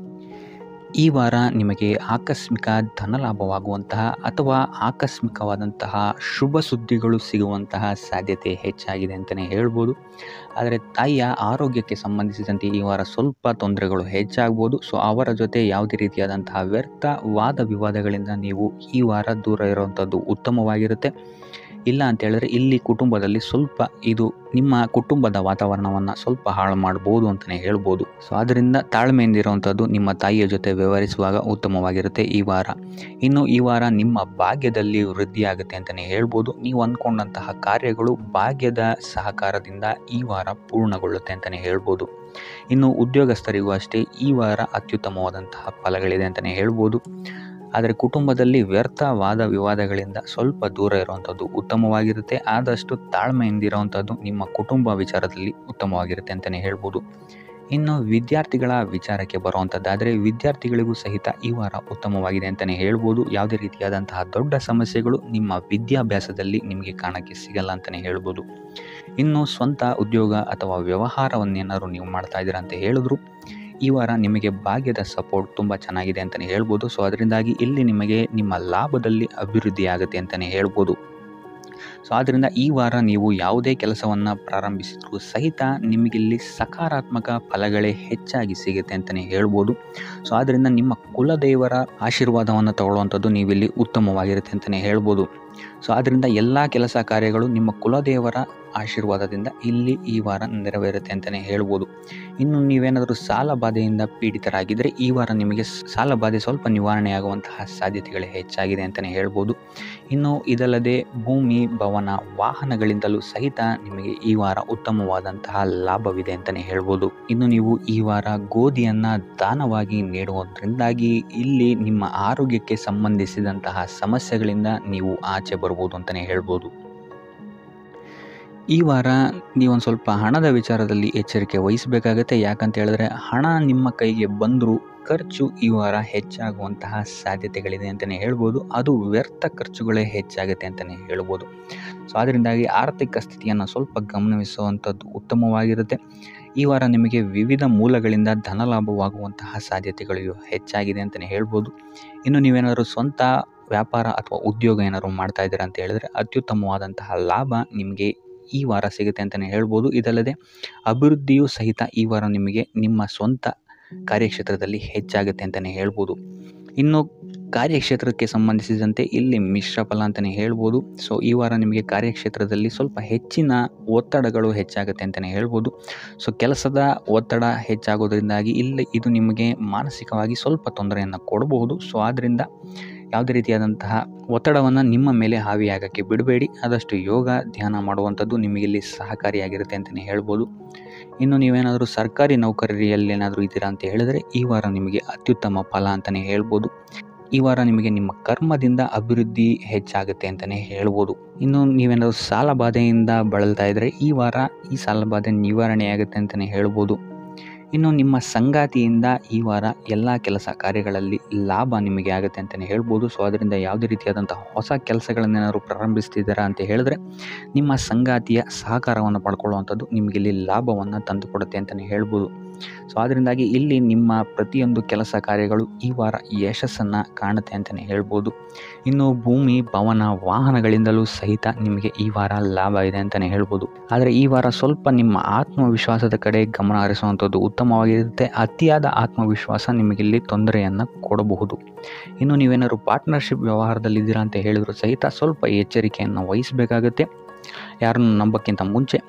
ಈ ವಾರ ನಿಮಗೆ ಆಕಸ್ಮಿಕ ಧನಲಾಭವಾಗುವಂತಹ ಅಥವಾ ಆಕಸ್ಮಿಕವಾದಂತಹ ಶುಭ ಸುದ್ದಿಗಳು ಸಿಗುವಂತಹ ಸಾಧ್ಯತೆ ಹೆಚ್ಚಾಗಿದೆ ಅಂತಲೇ ಹೇಳ್ಬೋದು. ಆದರೆ ತಾಯಿಯ ಆರೋಗ್ಯಕ್ಕೆ ಸಂಬಂಧಿಸಿದಂತೆ ಈ ವಾರ ಸ್ವಲ್ಪ ತೊಂದರೆಗಳು ಹೆಚ್ಚಾಗ್ಬೋದು. ಸೊ ಅವರ ಜೊತೆ ಯಾವುದೇ ರೀತಿಯಾದಂತಹ ವ್ಯರ್ಥ ವಾದ ವಿವಾದಗಳಿಂದ ನೀವು ಈ ವಾರ ದೂರ ಇರುವಂಥದ್ದು ಉತ್ತಮವಾಗಿರುತ್ತೆ. ಇಲ್ಲ ಅಂತ ಹೇಳಿದ್ರೆ ಇಲ್ಲಿ ಕುಟುಂಬದಲ್ಲಿ ಸ್ವಲ್ಪ ಇದು ನಿಮ್ಮ ಕುಟುಂಬದ ವಾತಾವರಣವನ್ನು ಸ್ವಲ್ಪ ಹಾಳು ಮಾಡ್ಬೋದು ಅಂತಲೇ ಹೇಳ್ಬೋದು. ಸೊ ಅದರಿಂದ ತಾಳ್ಮೆಯಿಂದ ಇರುವಂಥದ್ದು ನಿಮ್ಮ ತಾಯಿಯ ಜೊತೆ ವ್ಯವಹರಿಸುವಾಗ ಉತ್ತಮವಾಗಿರುತ್ತೆ ಈ ವಾರ. ಇನ್ನು ಈ ವಾರ ನಿಮ್ಮ ಭಾಗ್ಯದಲ್ಲಿ ವೃದ್ಧಿಯಾಗುತ್ತೆ ಅಂತಲೇ ಹೇಳ್ಬೋದು. ನೀವು ಅಂದ್ಕೊಂಡಂತಹ ಕಾರ್ಯಗಳು ಭಾಗ್ಯದ ಸಹಕಾರದಿಂದ ಈ ವಾರ ಪೂರ್ಣಗೊಳ್ಳುತ್ತೆ ಅಂತಲೇ ಹೇಳ್ಬೋದು. ಇನ್ನು ಉದ್ಯೋಗಸ್ಥರಿಗೂ ಅಷ್ಟೇ ಈ ವಾರ ಅತ್ಯುತ್ತಮವಾದಂತಹ ಫಲಗಳಿದೆ ಅಂತಲೇ ಹೇಳ್ಬೋದು. ಆದರೆ ಕುಟುಂಬದಲ್ಲಿ ವ್ಯರ್ಥ ವಾದ ವಿವಾದಗಳಿಂದ ಸ್ವಲ್ಪ ದೂರ ಇರುವಂಥದ್ದು ಉತ್ತಮವಾಗಿರುತ್ತೆ. ಆದಷ್ಟು ತಾಳ್ಮೆಯಿಂದ ಇರುವಂಥದ್ದು ನಿಮ್ಮ ಕುಟುಂಬ ವಿಚಾರದಲ್ಲಿ ಉತ್ತಮವಾಗಿರುತ್ತೆ ಅಂತಲೇ ಹೇಳ್ಬೋದು. ಇನ್ನು ವಿದ್ಯಾರ್ಥಿಗಳ ವಿಚಾರಕ್ಕೆ ಬರುವಂಥದ್ದಾದರೆ ವಿದ್ಯಾರ್ಥಿಗಳಿಗೂ ಸಹಿತ ಈ ವಾರ ಉತ್ತಮವಾಗಿದೆ ಅಂತಲೇ ಹೇಳ್ಬೋದು. ಯಾವುದೇ ರೀತಿಯಾದಂತಹ ದೊಡ್ಡ ಸಮಸ್ಯೆಗಳು ನಿಮ್ಮ ವಿದ್ಯಾಭ್ಯಾಸದಲ್ಲಿ ನಿಮಗೆ ಕಾಣಕ್ಕೆ ಸಿಗಲ್ಲ ಅಂತಲೇ ಹೇಳ್ಬೋದು. ಇನ್ನು ಸ್ವಂತ ಉದ್ಯೋಗ ಅಥವಾ ವ್ಯವಹಾರವನ್ನೇನಾದ್ರು ನೀವು ಮಾಡ್ತಾ ಇದ್ದೀರಾ ಅಂತ ಹೇಳಿದ್ರು ಈ ವಾರ ನಿಮಗೆ ಭಾಗ್ಯದ ಸಪೋರ್ಟ್ ತುಂಬ ಚೆನ್ನಾಗಿದೆ ಅಂತಲೇ ಹೇಳ್ಬೋದು. ಸೊ ಅದರಿಂದಾಗಿ ಇಲ್ಲಿ ನಿಮಗೆ ನಿಮ್ಮ ಲಾಭದಲ್ಲಿ ಅಭಿವೃದ್ಧಿ ಆಗುತ್ತೆ ಅಂತಲೇ ಹೇಳ್ಬೋದು. ಸೊ ಆದ್ದರಿಂದ ಈ ವಾರ ನೀವು ಯಾವುದೇ ಕೆಲಸವನ್ನು ಪ್ರಾರಂಭಿಸಿದ್ರೂ ಸಹಿತ ನಿಮಗಿಲ್ಲಿ ಸಕಾರಾತ್ಮಕ ಫಲಗಳೇ ಹೆಚ್ಚಾಗಿ ಸಿಗುತ್ತೆ ಅಂತಲೇ ಹೇಳ್ಬೋದು. ಸೊ ಆದ್ದರಿಂದ ನಿಮ್ಮ ಕುಲದೇವರ ಆಶೀರ್ವಾದವನ್ನು ತಗೊಳ್ಳುವಂಥದ್ದು ನೀವಿಲ್ಲಿ ಉತ್ತಮವಾಗಿರುತ್ತೆ ಅಂತಲೇ ಹೇಳ್ಬೋದು. ಸೊ ಆದ್ದರಿಂದ ಎಲ್ಲ ಕೆಲಸ ಕಾರ್ಯಗಳು ನಿಮ್ಮ ಕುಲದೇವರ ಆಶೀರ್ವಾದದಿಂದ ಇಲ್ಲಿ ಈ ವಾರ ನೆರವೇರುತ್ತೆ ಅಂತಲೇ ಹೇಳ್ಬೋದು. ಇನ್ನು ನೀವೇನಾದರೂ ಸಾಲ ಬಾಧೆಯಿಂದ ಪೀಡಿತರಾಗಿದ್ದರೆ ಈ ವಾರ ನಿಮಗೆ ಸಾಲ ಬಾಧೆ ಸ್ವಲ್ಪ ನಿವಾರಣೆಯಾಗುವಂತಹ ಸಾಧ್ಯತೆಗಳೇ ಹೆಚ್ಚಾಗಿದೆ ಅಂತಲೇ ಹೇಳ್ಬೋದು. ಇನ್ನು ಇದಲ್ಲದೆ ಭೂಮಿ, ಭವನ, ವಾಹನಗಳಿಂದಲೂ ಸಹಿತ ನಿಮಗೆ ಈ ವಾರ ಉತ್ತಮವಾದಂತಹ ಲಾಭವಿದೆ ಅಂತಲೇ ಹೇಳ್ಬೋದು. ಇನ್ನು ನೀವು ಈ ವಾರ ಗೋಧಿಯನ್ನು ದಾನವಾಗಿ ನೀಡುವುದರಿಂದಾಗಿ ಇಲ್ಲಿ ನಿಮ್ಮ ಆರೋಗ್ಯಕ್ಕೆ ಸಂಬಂಧಿಸಿದಂತಹ ಸಮಸ್ಯೆಗಳಿಂದ ನೀವು ಆಚೆ ಬರ್ಬೋದು ಅಂತಲೇ ಹೇಳ್ಬೋದು. ಈ ವಾರ ನೀವೊಂದು ಸ್ವಲ್ಪ ಹಣದ ವಿಚಾರದಲ್ಲಿ ಎಚ್ಚರಿಕೆ ವಹಿಸಬೇಕಾಗತ್ತೆ. ಯಾಕಂತ ಹೇಳಿದ್ರೆ ಹಣ ನಿಮ್ಮ ಕೈಗೆ ಬಂದರೂ ಖರ್ಚು ಈ ವಾರ ಹೆಚ್ಚಾಗುವಂತಹ ಸಾಧ್ಯತೆಗಳಿದೆ ಅಂತಲೇ ಹೇಳ್ಬೋದು. ಅದು ವ್ಯರ್ಥ ಖರ್ಚುಗಳೇ ಹೆಚ್ಚಾಗುತ್ತೆ ಅಂತಲೇ ಹೇಳ್ಬೋದು. ಸೊ ಅದರಿಂದಾಗಿ ಆರ್ಥಿಕ ಸ್ಥಿತಿಯನ್ನು ಸ್ವಲ್ಪ ಗಮನಿಸುವಂಥದ್ದು ಉತ್ತಮವಾಗಿರುತ್ತೆ. ಈ ವಾರ ನಿಮಗೆ ವಿವಿಧ ಮೂಲಗಳಿಂದ ಧನಲಾಭವಾಗುವಂತಹ ಸಾಧ್ಯತೆಗಳು ಹೆಚ್ಚಾಗಿದೆ ಅಂತಲೇ ಹೇಳ್ಬೋದು. ಇನ್ನು ನೀವೇನಾದರೂ ಸ್ವಂತ ವ್ಯಾಪಾರ ಅಥವಾ ಉದ್ಯೋಗ ಏನಾದರೂ ಮಾಡ್ತಾ ಇದ್ದೀರಾ ಅಂತ ಹೇಳಿದ್ರೆ ಅತ್ಯುತ್ತಮವಾದಂತಹ ಲಾಭ ನಿಮಗೆ ಈ ವಾರ ಸಿಗುತ್ತೆ ಅಂತಲೇ ಹೇಳ್ಬೋದು. ಇದಲ್ಲದೆ ಅಭಿವೃದ್ಧಿಯೂ ಸಹಿತ ಈ ವಾರ ನಿಮಗೆ ನಿಮ್ಮ ಸ್ವಂತ ಕಾರ್ಯಕ್ಷೇತ್ರದಲ್ಲಿ ಹೆಚ್ಚಾಗುತ್ತೆ ಅಂತಲೇ ಹೇಳ್ಬೋದು. ಇನ್ನು ಕಾರ್ಯಕ್ಷೇತ್ರಕ್ಕೆ ಸಂಬಂಧಿಸಿದಂತೆ ಇಲ್ಲಿ ಮಿಶ್ರ ಫಲ ಅಂತಲೇ ಹೇಳ್ಬೋದು. ಸೊ ಈ ವಾರ ನಿಮಗೆ ಕಾರ್ಯಕ್ಷೇತ್ರದಲ್ಲಿ ಸ್ವಲ್ಪ ಹೆಚ್ಚಿನ ಒತ್ತಡಗಳು ಹೆಚ್ಚಾಗುತ್ತೆ ಅಂತಲೇ ಹೇಳ್ಬೋದು. ಸೊ ಕೆಲಸದ ಒತ್ತಡ ಹೆಚ್ಚಾಗೋದ್ರಿಂದಾಗಿ ಇಲ್ಲಿ ಇದು ನಿಮಗೆ ಮಾನಸಿಕವಾಗಿ ಸ್ವಲ್ಪ ತೊಂದರೆಯನ್ನು ಕೊಡಬಹುದು. ಸೊ ಆದ್ದರಿಂದ ಯಾವುದೇ ರೀತಿಯಾದಂತಹ ಒತ್ತಡವನ್ನು ನಿಮ್ಮ ಮೇಲೆ ಹಾವಿಯಾಗಕ್ಕೆ ಬಿಡಬೇಡಿ. ಆದಷ್ಟು ಯೋಗ, ಧ್ಯಾನ ಮಾಡುವಂಥದ್ದು ನಿಮಗಿಲ್ಲಿ ಸಹಕಾರಿಯಾಗಿರುತ್ತೆ ಅಂತಲೇ ಹೇಳ್ಬೋದು. ಇನ್ನು ನೀವೇನಾದರೂ ಸರ್ಕಾರಿ ನೌಕರಿಯಲ್ಲಿ ಏನಾದರೂ ಇದ್ದೀರಾ ಅಂತ ಹೇಳಿದರೆ ಈ ವಾರ ನಿಮಗೆ ಅತ್ಯುತ್ತಮ ಫಲ ಅಂತಲೇ ಹೇಳ್ಬೋದು. ಈ ವಾರ ನಿಮಗೆ ನಿಮ್ಮ ಕರ್ಮದಿಂದ ಅಭಿವೃದ್ಧಿ ಹೆಚ್ಚಾಗುತ್ತೆ ಅಂತಲೇ ಹೇಳ್ಬೋದು. ಇನ್ನು ನೀವೇನಾದರೂ ಸಾಲ ಬಾಧೆಯಿಂದ ಬಳಲ್ತಾ ಇದ್ದರೆ ಈ ವಾರ ಈ ಸಾಲ ಬಾಧೆ ನಿವಾರಣೆಯಾಗುತ್ತೆ ಅಂತಲೇ ಹೇಳ್ಬೋದು. ಇನ್ನು ನಿಮ್ಮ ಸಂಗಾತಿಯಿಂದ ಈ ವಾರ ಎಲ್ಲ ಕೆಲಸ ಕಾರ್ಯಗಳಲ್ಲಿ ಲಾಭ ನಿಮಗೆ ಆಗುತ್ತೆ ಅಂತಲೇ ಹೇಳ್ಬೋದು. ಸೊ ಅದರಿಂದ ಯಾವುದೇ ರೀತಿಯಾದಂಥ ಹೊಸ ಕೆಲಸಗಳನ್ನೇನಾದ್ರು ಪ್ರಾರಂಭಿಸ್ತಿದ್ದೀರಾ ಅಂತ ಹೇಳಿದ್ರೆ ನಿಮ್ಮ ಸಂಗಾತಿಯ ಸಹಕಾರವನ್ನು ಪಡ್ಕೊಳ್ಳುವಂಥದ್ದು ನಿಮಗಿಲ್ಲಿ ಲಾಭವನ್ನು ತಂದುಕೊಡುತ್ತೆ ಅಂತಲೇ ಹೇಳ್ಬೋದು. ಸೊ ಅದರಿಂದಾಗಿ ಇಲ್ಲಿ ನಿಮ್ಮ ಪ್ರತಿಯೊಂದು ಕೆಲಸ ಕಾರ್ಯಗಳು ಈ ವಾರ ಯಶಸ್ಸನ್ನು ಕಾಣುತ್ತೆ ಅಂತಲೇ ಹೇಳ್ಬೋದು. ಇನ್ನು ಭೂಮಿ, ಭವನ, ವಾಹನಗಳಿಂದಲೂ ಸಹಿತ ನಿಮಗೆ ಈ ವಾರ ಲಾಭ ಇದೆ ಅಂತಲೇ ಹೇಳ್ಬೋದು. ಆದರೆ ಈ ವಾರ ಸ್ವಲ್ಪ ನಿಮ್ಮ ಆತ್ಮವಿಶ್ವಾಸದ ಕಡೆ ಗಮನ ಹರಿಸುವಂಥದ್ದು ಉತ್ತಮವಾಗಿರುತ್ತೆ. ಅತಿಯಾದ ಆತ್ಮವಿಶ್ವಾಸ ನಿಮಗಿಲ್ಲಿ ತೊಂದರೆಯನ್ನು ಕೊಡಬಹುದು. ಇನ್ನು ನೀವೇನಾದ್ರು ಪಾರ್ಟ್ನರ್ಶಿಪ್ ವ್ಯವಹಾರದಲ್ಲಿದ್ದೀರಾ ಅಂತ ಹೇಳಿದ್ರು ಸಹಿತ ಸ್ವಲ್ಪ ಎಚ್ಚರಿಕೆಯನ್ನು ವಹಿಸಬೇಕಾಗುತ್ತೆ ಯಾರನ್ನು ನಂಬೋಕ್ಕಿಂತ ಮುಂಚೆ.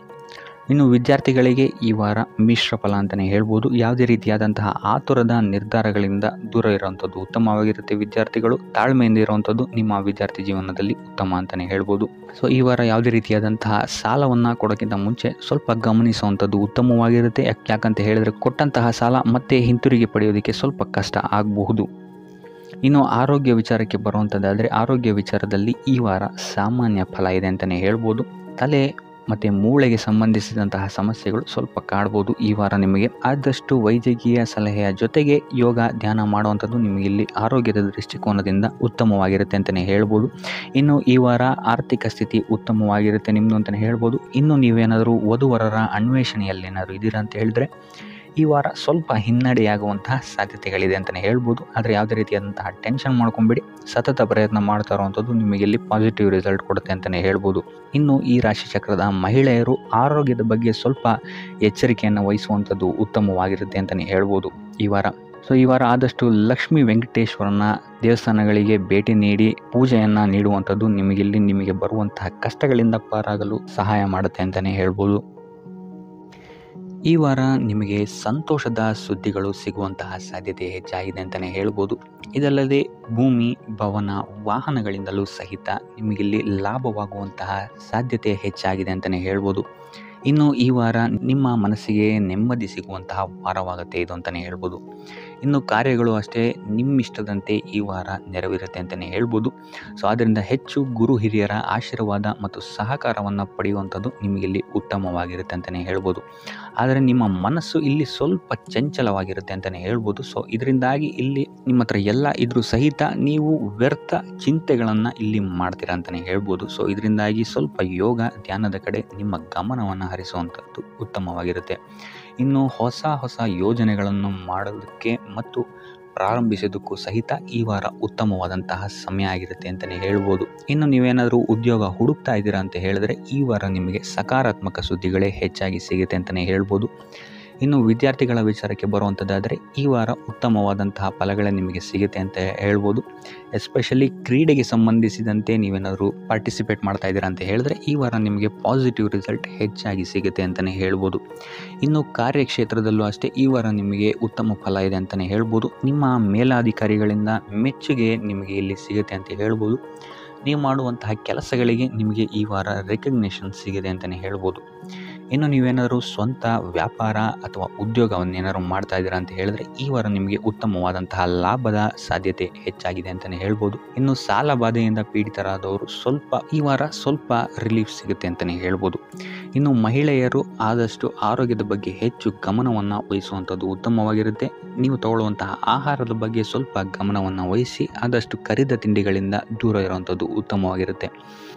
ಇನ್ನು ವಿದ್ಯಾರ್ಥಿಗಳಿಗೆ ಈ ವಾರ ಮಿಶ್ರ ಫಲ ಅಂತಲೇ ಹೇಳ್ಬೋದು. ಯಾವುದೇ ರೀತಿಯಾದಂತಹ ಆತುರದ ನಿರ್ಧಾರಗಳಿಂದ ದೂರ ಇರುವಂಥದ್ದು ಉತ್ತಮವಾಗಿರುತ್ತೆ. ವಿದ್ಯಾರ್ಥಿಗಳು ತಾಳ್ಮೆಯಿಂದ ಇರುವಂಥದ್ದು ನಿಮ್ಮ ವಿದ್ಯಾರ್ಥಿ ಜೀವನದಲ್ಲಿ ಉತ್ತಮ ಅಂತಲೇ ಹೇಳ್ಬೋದು. ಸೊ ಈ ವಾರ ಯಾವುದೇ ರೀತಿಯಾದಂತಹ ಸಾಲವನ್ನು ಕೊಡೋಕ್ಕಿಂತ ಮುಂಚೆ ಸ್ವಲ್ಪ ಗಮನಿಸುವಂಥದ್ದು ಉತ್ತಮವಾಗಿರುತ್ತೆ. ಯಾಕಂತ ಹೇಳಿದರೆ ಕೊಟ್ಟಂತಹ ಸಾಲ ಮತ್ತೆ ಹಿಂತಿರುಗಿ ಪಡೆಯೋದಕ್ಕೆ ಸ್ವಲ್ಪ ಕಷ್ಟ ಆಗಬಹುದು. ಇನ್ನು ಆರೋಗ್ಯ ವಿಚಾರಕ್ಕೆ ಬರುವಂಥದ್ದಾದರೆ ಆರೋಗ್ಯ ವಿಚಾರದಲ್ಲಿ ಈ ವಾರ ಸಾಮಾನ್ಯ ಫಲ ಇದೆ ಅಂತಲೇ ಹೇಳ್ಬೋದು. ತಲೆ ಮತ್ತು ಮೂಳೆಗೆ ಸಂಬಂಧಿಸಿದಂತಹ ಸಮಸ್ಯೆಗಳು ಸ್ವಲ್ಪ ಕಾಡ್ಬೋದು ಈ ವಾರ ನಿಮಗೆ. ಆದಷ್ಟು ವೈದ್ಯಕೀಯ ಸಲಹೆಯ ಜೊತೆಗೆ ಯೋಗ ಧ್ಯಾನ ಮಾಡುವಂಥದ್ದು ನಿಮಗೆ ಇಲ್ಲಿ ಆರೋಗ್ಯದ ದೃಷ್ಟಿಕೋನದಿಂದ ಉತ್ತಮವಾಗಿರುತ್ತೆ ಅಂತಲೇ ಹೇಳ್ಬೋದು. ಇನ್ನು ಈ ವಾರ ಆರ್ಥಿಕ ಸ್ಥಿತಿ ಉತ್ತಮವಾಗಿರುತ್ತೆ ನಿಮ್ಮದು ಅಂತಲೇ ಹೇಳ್ಬೋದು. ಇನ್ನು ನೀವೇನಾದರೂ ವಧುವರರ ಅನ್ವೇಷಣೆಯಲ್ಲಿ ಏನಾದರೂ ಇದ್ದೀರಾ ಅಂತ ಹೇಳಿದ್ರೆ ಈ ವಾರ ಸ್ವಲ್ಪ ಹಿನ್ನಡೆಯಾಗುವಂತಹ ಸಾಧ್ಯತೆಗಳಿದೆ ಅಂತಲೇ ಹೇಳ್ಬೋದು. ಆದರೆ ಯಾವುದೇ ರೀತಿಯಾದಂತಹ ಟೆನ್ಷನ್ ಮಾಡ್ಕೊಂಬೇಡಿ, ಸತತ ಪ್ರಯತ್ನ ಮಾಡ್ತಾ ಇರುವಂಥದ್ದು ನಿಮಗೆ ಇಲ್ಲಿ ಪಾಸಿಟಿವ್ ರಿಸಲ್ಟ್ ಕೊಡುತ್ತೆ ಅಂತಲೇ ಹೇಳ್ಬೋದು. ಇನ್ನು ಈ ರಾಶಿ ಚಕ್ರದ ಮಹಿಳೆಯರು ಆರೋಗ್ಯದ ಬಗ್ಗೆ ಸ್ವಲ್ಪ ಎಚ್ಚರಿಕೆಯನ್ನು ವಹಿಸುವಂಥದ್ದು ಉತ್ತಮವಾಗಿರುತ್ತೆ ಅಂತಲೇ ಹೇಳ್ಬೋದು ಈ ವಾರ. ಈ ವಾರ ಆದಷ್ಟು ಲಕ್ಷ್ಮೀ ವೆಂಕಟೇಶ್ವರನ ದೇವಸ್ಥಾನಗಳಿಗೆ ಭೇಟಿ ನೀಡಿ ಪೂಜೆಯನ್ನು ನೀಡುವಂಥದ್ದು ನಿಮಗೆ ಬರುವಂತಹ ಕಷ್ಟಗಳಿಂದ ಪಾರಾಗಲು ಸಹಾಯ ಮಾಡುತ್ತೆ ಅಂತಲೇ ಹೇಳ್ಬೋದು. ಈ ವಾರ ನಿಮಗೆ ಸಂತೋಷದ ಸುದ್ದಿಗಳು ಸಿಗುವಂತಹ ಸಾಧ್ಯತೆ ಹೆಚ್ಚಾಗಿದೆ ಅಂತಲೇ ಹೇಳ್ಬೋದು. ಇದಲ್ಲದೆ ಭೂಮಿ, ಭವನ, ವಾಹನಗಳಿಂದಲೂ ಸಹಿತ ನಿಮಗಿಲ್ಲಿ ಲಾಭವಾಗುವಂತಹ ಸಾಧ್ಯತೆ ಹೆಚ್ಚಾಗಿದೆ ಅಂತಲೇ ಹೇಳ್ಬೋದು. ಇನ್ನು ಈ ವಾರ ನಿಮ್ಮ ಮನಸ್ಸಿಗೆ ನೆಮ್ಮದಿ ಸಿಗುವಂತಹ ವಾರವಾಗುತ್ತೆ ಇದು ಅಂತಲೇ ಹೇಳ್ಬೋದು. ಇನ್ನು ಕಾರ್ಯಗಳು ಅಷ್ಟೇ ನಿಮ್ಮಿಷ್ಟದಂತೆ ಈ ವಾರ ನೆರವೇರುತ್ತೆ ಅಂತಲೇ ಹೇಳ್ಬೋದು. ಆದ್ದರಿಂದ ಹೆಚ್ಚು ಗುರು ಹಿರಿಯರ ಆಶೀರ್ವಾದ ಮತ್ತು ಸಹಕಾರವನ್ನು ಪಡೆಯುವಂಥದ್ದು ನಿಮಗಿಲ್ಲಿ ಉತ್ತಮವಾಗಿರುತ್ತೆ ಅಂತಲೇ ಹೇಳ್ಬೋದು. ಆದರೆ ನಿಮ್ಮ ಮನಸ್ಸು ಇಲ್ಲಿ ಸ್ವಲ್ಪ ಚಂಚಲವಾಗಿರುತ್ತೆ ಅಂತಲೇ ಹೇಳ್ಬೋದು. ಇದರಿಂದಾಗಿ ಇಲ್ಲಿ ನಿಮ್ಮ ಹತ್ರ ಎಲ್ಲ ಇದ್ರೂ ಸಹಿತ ನೀವು ವ್ಯರ್ಥ ಚಿಂತೆಗಳನ್ನು ಇಲ್ಲಿ ಮಾಡ್ತೀರಾ ಅಂತಲೇ ಹೇಳ್ಬೋದು. ಇದರಿಂದಾಗಿ ಸ್ವಲ್ಪ ಯೋಗ ಧ್ಯಾನದ ಕಡೆ ನಿಮ್ಮ ಗಮನವನ್ನು ಹರಿಸುವಂಥದ್ದು ಉತ್ತಮವಾಗಿರುತ್ತೆ. ಇನ್ನು ಹೊಸ ಯೋಜನೆಗಳನ್ನು ಮಾಡೋದಕ್ಕೆ ಮತ್ತು ಪ್ರಾರಂಭಿಸೋದಕ್ಕೂ ಸಹಿತ ಈ ವಾರ ಉತ್ತಮವಾದಂತಹ ಸಮಯ ಆಗಿರುತ್ತೆ ಅಂತಲೇ ಹೇಳ್ಬೋದು. ಇನ್ನು ನೀವೇನಾದರೂ ಉದ್ಯೋಗ ಹುಡುಕ್ತಾ ಇದ್ದೀರಾ ಅಂತ ಹೇಳಿದ್ರೆ ಈ ವಾರ ನಿಮಗೆ ಸಕಾರಾತ್ಮಕ ಸುದ್ದಿಗಳೇ ಹೆಚ್ಚಾಗಿ ಸಿಗುತ್ತೆ ಅಂತಲೇ ಹೇಳ್ಬೋದು. ಇನ್ನು ವಿದ್ಯಾರ್ಥಿಗಳ ವಿಚಾರಕ್ಕೆ ಬರುವಂಥದ್ದಾದರೆ ಈ ವಾರ ಉತ್ತಮವಾದಂತಹ ಫಲಗಳೇ ನಿಮಗೆ ಸಿಗುತ್ತೆ ಅಂತ ಹೇಳ್ಬೋದು. ಎಸ್ಪೆಷಲಿ ಕ್ರೀಡೆಗೆ ಸಂಬಂಧಿಸಿದಂತೆ ನೀವೇನಾದರೂ ಪಾರ್ಟಿಸಿಪೇಟ್ ಮಾಡ್ತಾ ಇದ್ದೀರಾ ಅಂತ ಹೇಳಿದ್ರೆ ಈ ವಾರ ನಿಮಗೆ ಪಾಸಿಟಿವ್ ರಿಸಲ್ಟ್ ಹೆಚ್ಚಾಗಿ ಸಿಗುತ್ತೆ ಅಂತಲೇ ಹೇಳ್ಬೋದು. ಇನ್ನು ಕಾರ್ಯಕ್ಷೇತ್ರದಲ್ಲೂ ಅಷ್ಟೇ ಈ ವಾರ ನಿಮಗೆ ಉತ್ತಮ ಫಲ ಇದೆ ಅಂತಲೇ ಹೇಳ್ಬೋದು. ನಿಮ್ಮ ಮೇಲಾಧಿಕಾರಿಗಳಿಂದ ಮೆಚ್ಚುಗೆ ನಿಮಗೆ ಇಲ್ಲಿ ಸಿಗುತ್ತೆ ಅಂತ ಹೇಳ್ಬೋದು. ನೀವು ಮಾಡುವಂತಹ ಕೆಲಸಗಳಿಗೆ ನಿಮಗೆ ಈ ವಾರ ರೆಕಗ್ನೇಷನ್ ಸಿಗಿದೆ ಅಂತಲೇ ಹೇಳ್ಬೋದು. ಇನ್ನು ನೀವೇನಾದರೂ ಸ್ವಂತ ವ್ಯಾಪಾರ ಅಥವಾ ಉದ್ಯೋಗವನ್ನೇನಾದ್ರು ಮಾಡ್ತಾ ಇದ್ದೀರಾ ಅಂತ ಹೇಳಿದ್ರೆ ಈ ವಾರ ನಿಮಗೆ ಉತ್ತಮವಾದಂತಹ ಲಾಭದ ಸಾಧ್ಯತೆ ಹೆಚ್ಚಾಗಿದೆ ಅಂತಲೇ ಹೇಳ್ಬೋದು. ಇನ್ನು ಸಾಲ ಬಾಧೆಯಿಂದ ಪೀಡಿತರಾದವರು ಈ ವಾರ ಸ್ವಲ್ಪ ರಿಲೀಫ್ ಸಿಗುತ್ತೆ ಅಂತಲೇ ಹೇಳ್ಬೋದು. ಇನ್ನು ಮಹಿಳೆಯರು ಆದಷ್ಟು ಆರೋಗ್ಯದ ಬಗ್ಗೆ ಹೆಚ್ಚು ಗಮನವನ್ನು ವಹಿಸುವಂಥದ್ದು ಉತ್ತಮವಾಗಿರುತ್ತೆ. ನೀವು ತಗೊಳ್ಳುವಂತಹ ಆಹಾರದ ಬಗ್ಗೆ ಸ್ವಲ್ಪ ಗಮನವನ್ನು ವಹಿಸಿ ಆದಷ್ಟು ಕರಿದ ತಿಂಡಿಗಳಿಂದ ದೂರ ಇರುವಂಥದ್ದು ಉತ್ತಮವಾಗಿರುತ್ತೆ.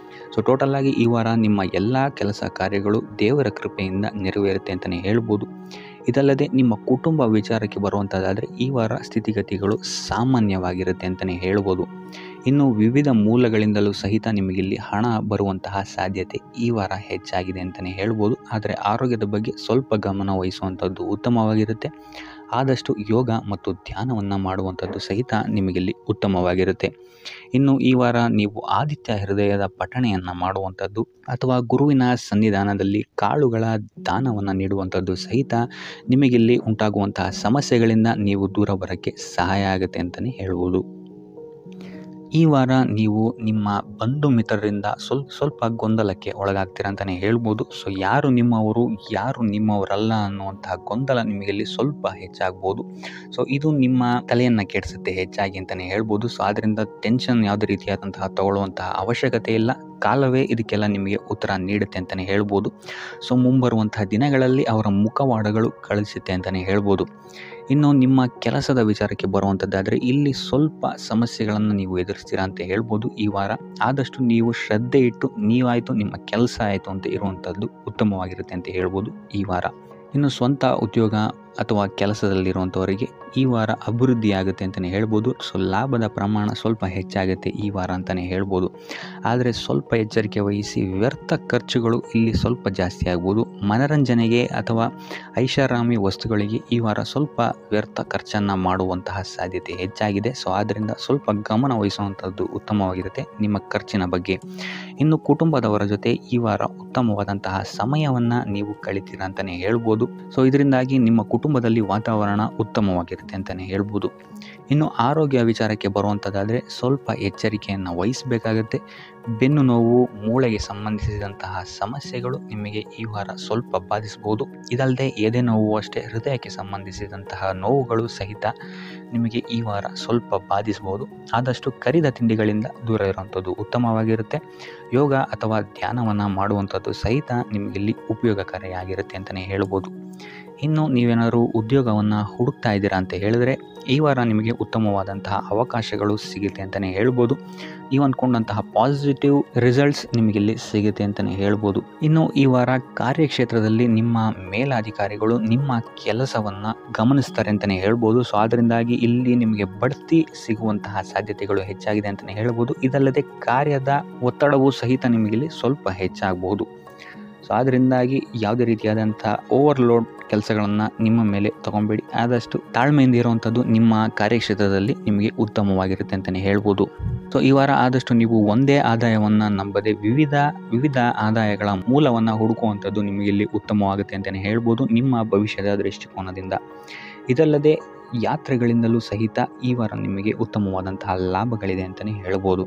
ಟೋಟಲ್ ಆಗಿ ಈ ವಾರ ನಿಮ್ಮ ಎಲ್ಲ ಕೆಲಸ ಕಾರ್ಯಗಳು ದೇವರ ಕೃಪೆಯಿಂದ ನೆರವೇರುತ್ತೆ ಅಂತಲೇ ಹೇಳ್ಬೋದು. ಇದಲ್ಲದೆ ನಿಮ್ಮ ಕುಟುಂಬ ವಿಚಾರಕ್ಕೆ ಬರುವಂಥದ್ದಾದರೆ ಈ ವಾರ ಸ್ಥಿತಿಗತಿಗಳು ಸಾಮಾನ್ಯವಾಗಿರುತ್ತೆ ಅಂತಲೇ ಹೇಳ್ಬೋದು. ಇನ್ನು ವಿವಿಧ ಮೂಲಗಳಿಂದಲೂ ಸಹಿತ ನಿಮಗಿಲ್ಲಿ ಹಣ ಬರುವಂತಹ ಸಾಧ್ಯತೆ ಈ ವಾರ ಹೆಚ್ಚಾಗಿದೆ ಅಂತಲೇ ಹೇಳ್ಬೋದು. ಆದರೆ ಆರೋಗ್ಯದ ಬಗ್ಗೆ ಸ್ವಲ್ಪ ಗಮನ ವಹಿಸುವಂಥದ್ದು ಉತ್ತಮವಾಗಿರುತ್ತೆ. ಆದಷ್ಟು ಯೋಗ ಮತ್ತು ಧ್ಯಾನವನ್ನು ಮಾಡುವಂಥದ್ದು ಸಹಿತ ನಿಮಗಿಲ್ಲಿ ಉತ್ತಮವಾಗಿರುತ್ತೆ. ಇನ್ನು ಈ ವಾರ ನೀವು ಆದಿತ್ಯ ಹೃದಯದ ಪಠಣೆಯನ್ನು ಮಾಡುವಂಥದ್ದು ಅಥವಾ ಗುರುವಿನ ಸನ್ನಿಧಾನದಲ್ಲಿ ಕಾಳುಗಳ ದಾನವನ್ನು ನೀಡುವಂಥದ್ದು ಸಹಿತ ನಿಮಗಿಲ್ಲಿ ಉಂಟಾಗುವಂತಹ ಸಮಸ್ಯೆಗಳಿಂದ ನೀವು ದೂರ ಬರೋಕ್ಕೆ ಸಹಾಯ ಆಗುತ್ತೆ ಅಂತಲೇ ಹೇಳ್ಬೋದು. ಈ ವಾರ ನೀವು ನಿಮ್ಮ ಬಂಧು ಮಿತ್ರರಿಂದ ಸ್ವಲ್ಪ ಗೊಂದಲಕ್ಕೆ ಒಳಗಾಗ್ತೀರ ಅಂತಲೇ ಹೇಳ್ಬೋದು. ಯಾರು ನಿಮ್ಮವರು ಯಾರು ನಿಮ್ಮವರಲ್ಲ ಅನ್ನುವಂತಹ ಗೊಂದಲ ನಿಮಗಿಲ್ಲಿ ಸ್ವಲ್ಪ ಹೆಚ್ಚಾಗ್ಬೋದು. ಇದು ನಿಮ್ಮ ತಲೆಯನ್ನು ಕೆಡಿಸುತ್ತೆ ಹೆಚ್ಚಾಗಿ ಅಂತಲೇ ಹೇಳ್ಬೋದು. ಆದ್ದರಿಂದ ಟೆನ್ಷನ್ ಯಾವುದೇ ರೀತಿಯಾದಂತಹ ತಗೊಳ್ಳುವಂತಹ ಅವಶ್ಯಕತೆ ಇಲ್ಲ. ಕಾಲವೇ ಇದಕ್ಕೆಲ್ಲ ನಿಮಗೆ ಉತ್ತರ ನೀಡುತ್ತೆ ಅಂತಲೇ ಹೇಳ್ಬೋದು. ಮುಂಬರುವಂತಹ ದಿನಗಳಲ್ಲಿ ಅವರ ಮುಖವಾಡಗಳು ಕಳಿಸುತ್ತೆ ಅಂತಲೇ ಹೇಳ್ಬೋದು. ಇನ್ನು ನಿಮ್ಮ ಕೆಲಸದ ವಿಚಾರಕ್ಕೆ ಬರುವಂಥದ್ದಾದರೆ ಇಲ್ಲಿ ಸ್ವಲ್ಪ ಸಮಸ್ಯೆಗಳನ್ನು ನೀವು ಎದುರಿಸ್ತೀರಾ ಅಂತ ಹೇಳ್ಬೋದು. ಈ ವಾರ ಆದಷ್ಟು ನೀವು ಶ್ರದ್ಧೆ ಇಟ್ಟು ನೀವಾಯಿತು ನಿಮ್ಮ ಕೆಲಸ ಆಯಿತು ಅಂತ ಇರುವಂಥದ್ದು ಉತ್ತಮವಾಗಿರುತ್ತೆ ಅಂತ ಹೇಳ್ಬೋದು ಈ ವಾರ. ಇನ್ನು ಸ್ವಂತ ಉದ್ಯೋಗ ಅಥವಾ ಕೆಲಸದಲ್ಲಿರುವಂಥವರಿಗೆ ಈ ವಾರ ಅಭಿವೃದ್ಧಿ ಆಗುತ್ತೆ ಅಂತಲೇ ಹೇಳ್ಬೋದು. ಲಾಭದ ಪ್ರಮಾಣ ಸ್ವಲ್ಪ ಹೆಚ್ಚಾಗುತ್ತೆ ಈ ವಾರ ಅಂತಲೇ ಹೇಳ್ಬೋದು. ಆದರೆ ಸ್ವಲ್ಪ ಎಚ್ಚರಿಕೆ ವಹಿಸಿ, ವ್ಯರ್ಥ ಖರ್ಚುಗಳು ಇಲ್ಲಿ ಸ್ವಲ್ಪ ಜಾಸ್ತಿ ಆಗ್ಬೋದು. ಮನರಂಜನೆಗೆ ಅಥವಾ ಐಷಾರಾಮಿ ವಸ್ತುಗಳಿಗೆ ಈ ವಾರ ಸ್ವಲ್ಪ ವ್ಯರ್ಥ ಖರ್ಚನ್ನು ಮಾಡುವಂತಹ ಸಾಧ್ಯತೆ ಹೆಚ್ಚಾಗಿದೆ. ಆದ್ದರಿಂದ ಸ್ವಲ್ಪ ಗಮನ ವಹಿಸುವಂಥದ್ದು ಉತ್ತಮವಾಗಿರುತ್ತೆ ನಿಮ್ಮ ಖರ್ಚಿನ ಬಗ್ಗೆ. ಇನ್ನು ಕುಟುಂಬದವರ ಜೊತೆ ಈ ವಾರ ಉತ್ತಮವಾದಂತಹ ಸಮಯವನ್ನು ನೀವು ಕಳಿತೀರಾ ಅಂತಲೇ ಹೇಳ್ಬೋದು. ಇದರಿಂದಾಗಿ ನಿಮ್ಮ ಕುಟುಂಬದಲ್ಲಿ ವಾತಾವರಣ ಉತ್ತಮವಾಗಿರುತ್ತೆ ಅಂತಲೇ ಹೇಳ್ಬೋದು. ಇನ್ನು ಆರೋಗ್ಯ ವಿಚಾರಕ್ಕೆ ಬರುವಂಥದ್ದಾದರೆ ಸ್ವಲ್ಪ ಎಚ್ಚರಿಕೆಯನ್ನು ವಹಿಸಬೇಕಾಗುತ್ತೆ. ಬೆನ್ನು ನೋವು, ಮೂಳೆಗೆ ಸಂಬಂಧಿಸಿದಂತಹ ಸಮಸ್ಯೆಗಳು ನಿಮಗೆ ಈ ವಾರ ಸ್ವಲ್ಪ ಬಾಧಿಸಬಹುದು. ಇದಲ್ಲದೆ ಎದೆ ನೋವು ಅಷ್ಟೇ, ಹೃದಯಕ್ಕೆ ಸಂಬಂಧಿಸಿದಂತಹ ನೋವುಗಳು ಸಹಿತ ನಿಮಗೆ ಈ ವಾರ ಸ್ವಲ್ಪ ಬಾಧಿಸಬಹುದು. ಆದಷ್ಟು ಕರಿದ ತಿಂಡಿಗಳಿಂದ ದೂರ ಇರುವಂಥದ್ದು ಉತ್ತಮವಾಗಿರುತ್ತೆ. ಯೋಗ ಅಥವಾ ಧ್ಯಾನವನ್ನು ಮಾಡುವಂಥದ್ದು ಸಹಿತ ನಿಮಗಿಲ್ಲಿ ಉಪಯೋಗಕಾರಿಯಾಗಿರುತ್ತೆ ಅಂತಲೇ ಹೇಳ್ಬೋದು. ಇನ್ನು ನೀವೇನಾದರೂ ಉದ್ಯೋಗವನ್ನು ಹುಡುಕ್ತಾ ಇದ್ದೀರಾ ಅಂತ ಹೇಳಿದ್ರೆ ಈ ವಾರ ನಿಮಗೆ ಉತ್ತಮವಾದಂತಹ ಅವಕಾಶಗಳು ಸಿಗುತ್ತೆ ಅಂತಲೇ ಹೇಳ್ಬೋದು. ನೀವು ಅಂದ್ಕೊಂಡಂತಹ ಪಾಸಿಟಿವ್ ರಿಸಲ್ಟ್ಸ್ ನಿಮಗಿಲ್ಲಿ ಸಿಗುತ್ತೆ ಅಂತಲೇ ಹೇಳ್ಬೋದು. ಇನ್ನು ಈ ವಾರ ಕಾರ್ಯಕ್ಷೇತ್ರದಲ್ಲಿ ನಿಮ್ಮ ಮೇಲಾಧಿಕಾರಿಗಳು ನಿಮ್ಮ ಕೆಲಸವನ್ನು ಗಮನಿಸ್ತಾರೆ ಅಂತಲೇ ಹೇಳ್ಬೋದು. ಸೊ ಅದರಿಂದಾಗಿ ಇಲ್ಲಿ ನಿಮಗೆ ಬಡ್ತಿ ಸಿಗುವಂತಹ ಸಾಧ್ಯತೆಗಳು ಹೆಚ್ಚಾಗಿದೆ ಅಂತಲೇ ಹೇಳ್ಬೋದು. ಇದಲ್ಲದೆ ಕಾರ್ಯದ ಒತ್ತಡವೂ ಸಹಿತ ನಿಮಗಿಲ್ಲಿ ಸ್ವಲ್ಪ ಹೆಚ್ಚಾಗಬಹುದು. ಸೊ ಅದರಿಂದಾಗಿ ಯಾವುದೇ ರೀತಿಯಾದಂಥ ಓವರ್ಲೋಡ್ ಕೆಲಸಗಳನ್ನು ನಿಮ್ಮ ಮೇಲೆ ತೊಗೊಬೇಡಿ. ಆದಷ್ಟು ತಾಳ್ಮೆಯಿಂದ ಇರುವಂಥದ್ದು ನಿಮ್ಮ ಕಾರ್ಯಕ್ಷೇತ್ರದಲ್ಲಿ ನಿಮಗೆ ಉತ್ತಮವಾಗಿರುತ್ತೆ ಅಂತಲೇ ಹೇಳ್ಬೋದು. ಸೊ ಈ ವಾರ ಆದಷ್ಟು ನೀವು ಒಂದೇ ಆದಾಯವನ್ನು ನಂಬದೆ ವಿವಿಧ ಆದಾಯಗಳ ಮೂಲವನ್ನು ಹುಡುಕುವಂಥದ್ದು ನಿಮಗೆ ಇಲ್ಲಿ ಉತ್ತಮವಾಗುತ್ತೆ ಅಂತಲೇ ಹೇಳ್ಬೋದು ನಿಮ್ಮ ಭವಿಷ್ಯದ ದೃಷ್ಟಿಕೋನದಿಂದ. ಇದಲ್ಲದೆ ಯಾತ್ರೆಗಳಿಂದಲೂ ಸಹಿತ ಈ ವಾರ ನಿಮಗೆ ಉತ್ತಮವಾದಂತಹ ಲಾಭಗಳಿದೆ ಅಂತಲೇ ಹೇಳ್ಬೋದು.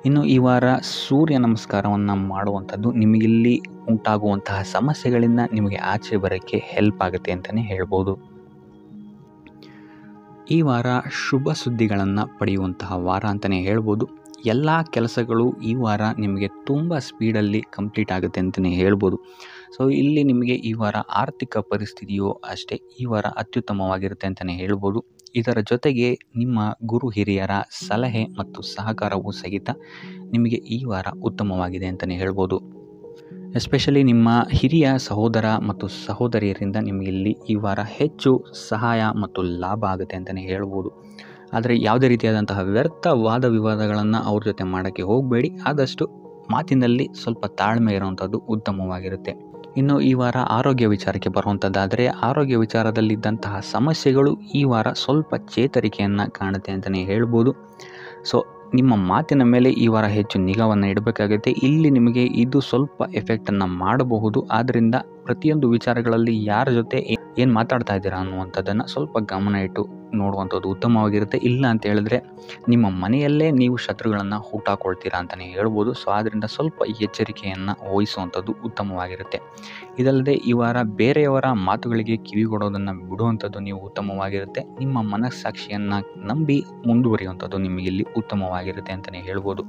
ಇನ್ನು ಈ ವಾರ ಸೂರ್ಯ ನಮಸ್ಕಾರವನ್ನು ಮಾಡುವಂಥದ್ದು ನಿಮಗಿಲ್ಲಿ ಉಂಟಾಗುವಂತಹ ಸಮಸ್ಯೆಗಳಿಂದ ನಿಮಗೆ ಆಚೆ ಬರೋಕ್ಕೆ ಹೆಲ್ಪ್ ಆಗುತ್ತೆ ಅಂತಲೇ ಹೇಳ್ಬೋದು. ಈ ವಾರ ಶುಭ ಸುದ್ದಿಗಳನ್ನು ಪಡೆಯುವಂತಹ ವಾರ ಅಂತಲೇ ಹೇಳ್ಬೋದು. ಎಲ್ಲ ಕೆಲಸಗಳು ಈ ವಾರ ನಿಮಗೆ ತುಂಬ ಸ್ಪೀಡಲ್ಲಿ ಕಂಪ್ಲೀಟ್ ಆಗುತ್ತೆ ಅಂತಲೇ ಹೇಳ್ಬೋದು. ಸೊ ಇಲ್ಲಿ ನಿಮಗೆ ಈ ವಾರ ಆರ್ಥಿಕ ಪರಿಸ್ಥಿತಿಯು ಅಷ್ಟೇ ಈ ವಾರ ಅತ್ಯುತ್ತಮವಾಗಿರುತ್ತೆ ಅಂತಲೇ ಹೇಳ್ಬೋದು. ಇದರ ಜೊತೆಗೆ ನಿಮ್ಮ ಗುರು ಹಿರಿಯರ ಸಲಹೆ ಮತ್ತು ಸಹಕಾರವೂ ಸಹಿತ ನಿಮಗೆ ಈ ವಾರ ಉತ್ತಮವಾಗಿದೆ ಅಂತಲೇ ಹೇಳ್ಬೋದು. ಎಸ್ಪೆಷಲಿ ನಿಮ್ಮ ಹಿರಿಯ ಸಹೋದರ ಮತ್ತು ಸಹೋದರಿಯರಿಂದ ನಿಮಗೆ ಇಲ್ಲಿ ಈ ವಾರ ಹೆಚ್ಚು ಸಹಾಯ ಮತ್ತು ಲಾಭ ಆಗುತ್ತೆ ಅಂತಲೇ ಹೇಳ್ಬೋದು. ಆದರೆ ಯಾವುದೇ ರೀತಿಯಾದಂತಹ ವ್ಯರ್ಥ ವಾದ ವಿವಾದಗಳನ್ನು ಅವ್ರ ಜೊತೆ ಮಾಡೋಕ್ಕೆ ಹೋಗಬೇಡಿ. ಆದಷ್ಟು ಮಾತಿನಲ್ಲಿ ಸ್ವಲ್ಪ ತಾಳ್ಮೆ ಇರುವಂಥದ್ದು ಉತ್ತಮವಾಗಿರುತ್ತೆ. ಇನ್ನು ಈ ವಾರ ಆರೋಗ್ಯ ವಿಚಾರಕ್ಕೆ ಬರುವಂಥದ್ದಾದರೆ ಆರೋಗ್ಯ ವಿಚಾರದಲ್ಲಿದ್ದಂತಹ ಸಮಸ್ಯೆಗಳು ಈ ವಾರ ಸ್ವಲ್ಪ ಚೇತರಿಕೆಯನ್ನು ಕಾಣುತ್ತೆ ಅಂತಲೇ ಹೇಳ್ಬೋದು. ಸೊ ನಿಮ್ಮ ಮಾತಿನ ಮೇಲೆ ಈ ವಾರ ಹೆಚ್ಚು ನಿಗಾವನ್ನು ಇಡಬೇಕಾಗುತ್ತೆ. ಇಲ್ಲಿ ನಿಮಗೆ ಇದು ಸ್ವಲ್ಪ ಎಫೆಕ್ಟನ್ನು ಮಾಡಬಹುದು. ಆದ್ದರಿಂದ ಪ್ರತಿಯೊಂದು ವಿಚಾರಗಳಲ್ಲಿ ಯಾರ ಜೊತೆ ಏನು ಮಾತಾಡ್ತಾ ಇದ್ದೀರಾ ಅನ್ನುವಂಥದ್ದನ್ನು ಸ್ವಲ್ಪ ಗಮನ ಇಟ್ಟು ನೋಡುವಂಥದ್ದು ಉತ್ತಮವಾಗಿರುತ್ತೆ. ಇಲ್ಲ ಅಂತ ಹೇಳಿದ್ರೆ ನಿಮ್ಮ ಮನೆಯಲ್ಲೇ ನೀವು ಶತ್ರುಗಳನ್ನು ಹುಟ್ಟಾಕೊಳ್ತೀರಾ ಅಂತಲೇ ಹೇಳ್ಬೋದು. ಸೊ ಆದ್ದರಿಂದ ಸ್ವಲ್ಪ ಎಚ್ಚರಿಕೆಯನ್ನು ವಹಿಸುವಂಥದ್ದು ಉತ್ತಮವಾಗಿರುತ್ತೆ. ಇದಲ್ಲದೆ ಈ ವಾರ ಬೇರೆಯವರ ಮಾತುಗಳಿಗೆ ಕಿವಿಗೊಡೋದನ್ನು ಬಿಡುವಂಥದ್ದು ನೀವು ಉತ್ತಮವಾಗಿರುತ್ತೆ. ನಿಮ್ಮ ಮನಸ್ಸಾಕ್ಷಿಯನ್ನು ನಂಬಿ ಮುಂದುವರಿಯುವಂಥದ್ದು ನಿಮಗಿಲ್ಲಿ ಉತ್ತಮವಾಗಿರುತ್ತೆ ಅಂತಲೇ ಹೇಳ್ಬೋದು.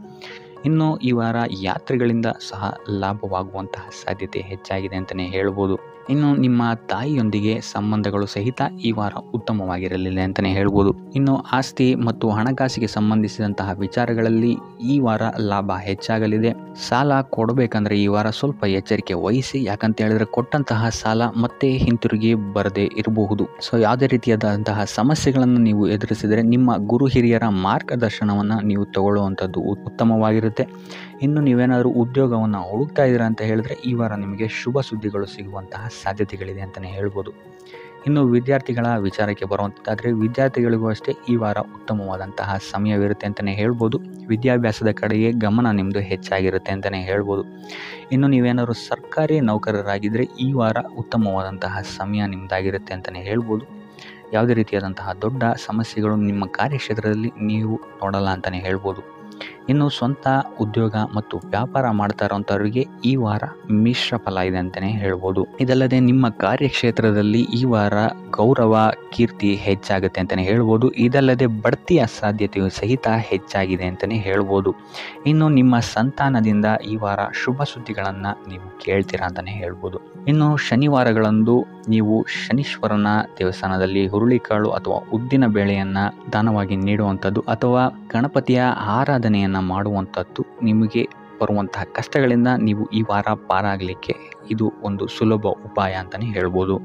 ಇನ್ನು ಈ ವಾರ ಯಾತ್ರೆಗಳಿಂದ ಸಹ ಲಾಭವಾಗುವಂತಹ ಸಾಧ್ಯತೆ ಹೆಚ್ಚಾಗಿದೆ ಅಂತಲೇ ಹೇಳ್ಬೋದು. ಇನ್ನು ನಿಮ್ಮ ತಾಯಿಯೊಂದಿಗೆ ಸಂಬಂಧಗಳು ಸಹಿತ ಈ ವಾರ ಉತ್ತಮವಾಗಿರಲಿಲ್ಲ ಅಂತಲೇ ಹೇಳ್ಬೋದು. ಇನ್ನು ಆಸ್ತಿ ಮತ್ತು ಹಣಕಾಸಿಗೆ ಸಂಬಂಧಿಸಿದಂತಹ ವಿಚಾರಗಳಲ್ಲಿ ಈ ವಾರ ಲಾಭ ಹೆಚ್ಚಾಗಲಿದೆ. ಸಾಲ ಕೊಡಬೇಕಂದ್ರೆ ಈ ವಾರ ಸ್ವಲ್ಪ ಎಚ್ಚರಿಕೆ ವಹಿಸಿ. ಯಾಕಂತ ಹೇಳಿದ್ರೆ ಕೊಟ್ಟಂತಹ ಸಾಲ ಮತ್ತೆ ಹಿಂತಿರುಗಿ ಬರದೇ ಇರಬಹುದು. ಸೊ ಯಾವುದೇ ರೀತಿಯಾದಂತಹ ಸಮಸ್ಯೆಗಳನ್ನು ನೀವು ಎದುರಿಸಿದರೆ ನಿಮ್ಮ ಗುರು ಹಿರಿಯರ ಮಾರ್ಗದರ್ಶನವನ್ನು ನೀವು ತಗೊಳ್ಳುವಂಥದ್ದು ಉತ್ತಮವಾಗಿರುತ್ತೆ. ಇನ್ನು ನೀವೇನಾದರೂ ಉದ್ಯೋಗವನ್ನು ಹುಡುಕ್ತಾ ಇದ್ದೀರಾ ಅಂತ ಹೇಳಿದ್ರೆ ಈ ವಾರ ನಿಮಗೆ ಶುಭ ಸುದ್ದಿಗಳು ಸಿಗುವಂತಹ ಸಾಧ್ಯತೆಗಳಿದೆ ಅಂತಲೇ ಹೇಳ್ಬೋದು. ಇನ್ನು ವಿದ್ಯಾರ್ಥಿಗಳ ವಿಚಾರಕ್ಕೆ ಬರುವಂಥದ್ದಾದರೆ ವಿದ್ಯಾರ್ಥಿಗಳಿಗೂ ಅಷ್ಟೇ ಈ ವಾರ ಉತ್ತಮವಾದಂತಹ ಸಮಯವಿರುತ್ತೆ ಅಂತಲೇ ಹೇಳ್ಬೋದು. ವಿದ್ಯಾಭ್ಯಾಸದ ಕಡೆಗೆ ಗಮನ ನಿಮ್ಮದು ಹೆಚ್ಚಾಗಿರುತ್ತೆ ಅಂತಲೇ ಹೇಳ್ಬೋದು. ಇನ್ನು ನೀವೇನಾದರೂ ಸರ್ಕಾರಿ ನೌಕರರಾಗಿದ್ದರೆ ಈ ವಾರ ಉತ್ತಮವಾದಂತಹ ಸಮಯ ನಿಮ್ಮದಾಗಿರುತ್ತೆ ಅಂತಲೇ ಹೇಳ್ಬೋದು. ಯಾವುದೇ ರೀತಿಯಾದಂತಹ ದೊಡ್ಡ ಸಮಸ್ಯೆಗಳು ನಿಮ್ಮ ಕಾರ್ಯಕ್ಷೇತ್ರದಲ್ಲಿ ನೀವು ನೋಡಲ್ಲ ಅಂತಲೇ ಹೇಳ್ಬೋದು. ಇನ್ನು ಸ್ವಂತ ಉದ್ಯೋಗ ಮತ್ತು ವ್ಯಾಪಾರ ಮಾಡ್ತಾ ಇರೋಂಥವ್ರಿಗೆ ಈ ವಾರ ಮಿಶ್ರ ಫಲ ಇದೆ ಅಂತಲೇ ಹೇಳ್ಬೋದು. ಇದಲ್ಲದೆ ನಿಮ್ಮ ಕಾರ್ಯಕ್ಷೇತ್ರದಲ್ಲಿ ಈ ವಾರ ಗೌರವ ಕೀರ್ತಿ ಹೆಚ್ಚಾಗುತ್ತೆ ಅಂತಲೇ ಹೇಳ್ಬೋದು. ಇದಲ್ಲದೆ ಬಡ್ತಿಯ ಸಾಧ್ಯತೆಯು ಸಹಿತ ಹೆಚ್ಚಾಗಿದೆ ಅಂತಲೇ ಹೇಳ್ಬೋದು. ಇನ್ನು ನಿಮ್ಮ ಸಂತಾನದಿಂದ ಈ ವಾರ ಶುಭ ಸುದ್ದಿಗಳನ್ನು ನೀವು ಕೇಳ್ತೀರಾ ಅಂತಲೇ ಹೇಳ್ಬೋದು. ಇನ್ನು ಶನಿವಾರಗಳಂದು ನೀವು ಶನೀಶ್ವರನ ದೇವಸ್ಥಾನದಲ್ಲಿ ಹುರುಳಿಕಾಳು ಅಥವಾ ಉದ್ದಿನ ಬೇಳೆಯನ್ನು ದಾನವಾಗಿ ನೀಡುವಂಥದ್ದು ಅಥವಾ ಗಣಪತಿಯ ಆರಾಧನೆಯನ್ನು ಮಾಡುವಂಥದ್ದು ನಿಮಗೆ ಬರುವಂತಹ ಕಷ್ಟಗಳಿಂದ ನೀವು ಈ ವಾರ ಪಾರಾಗಲಿಕ್ಕೆ ಇದು ಒಂದು ಸುಲಭ ಉಪಾಯ ಅಂತಲೇ ಹೇಳ್ಬೋದು.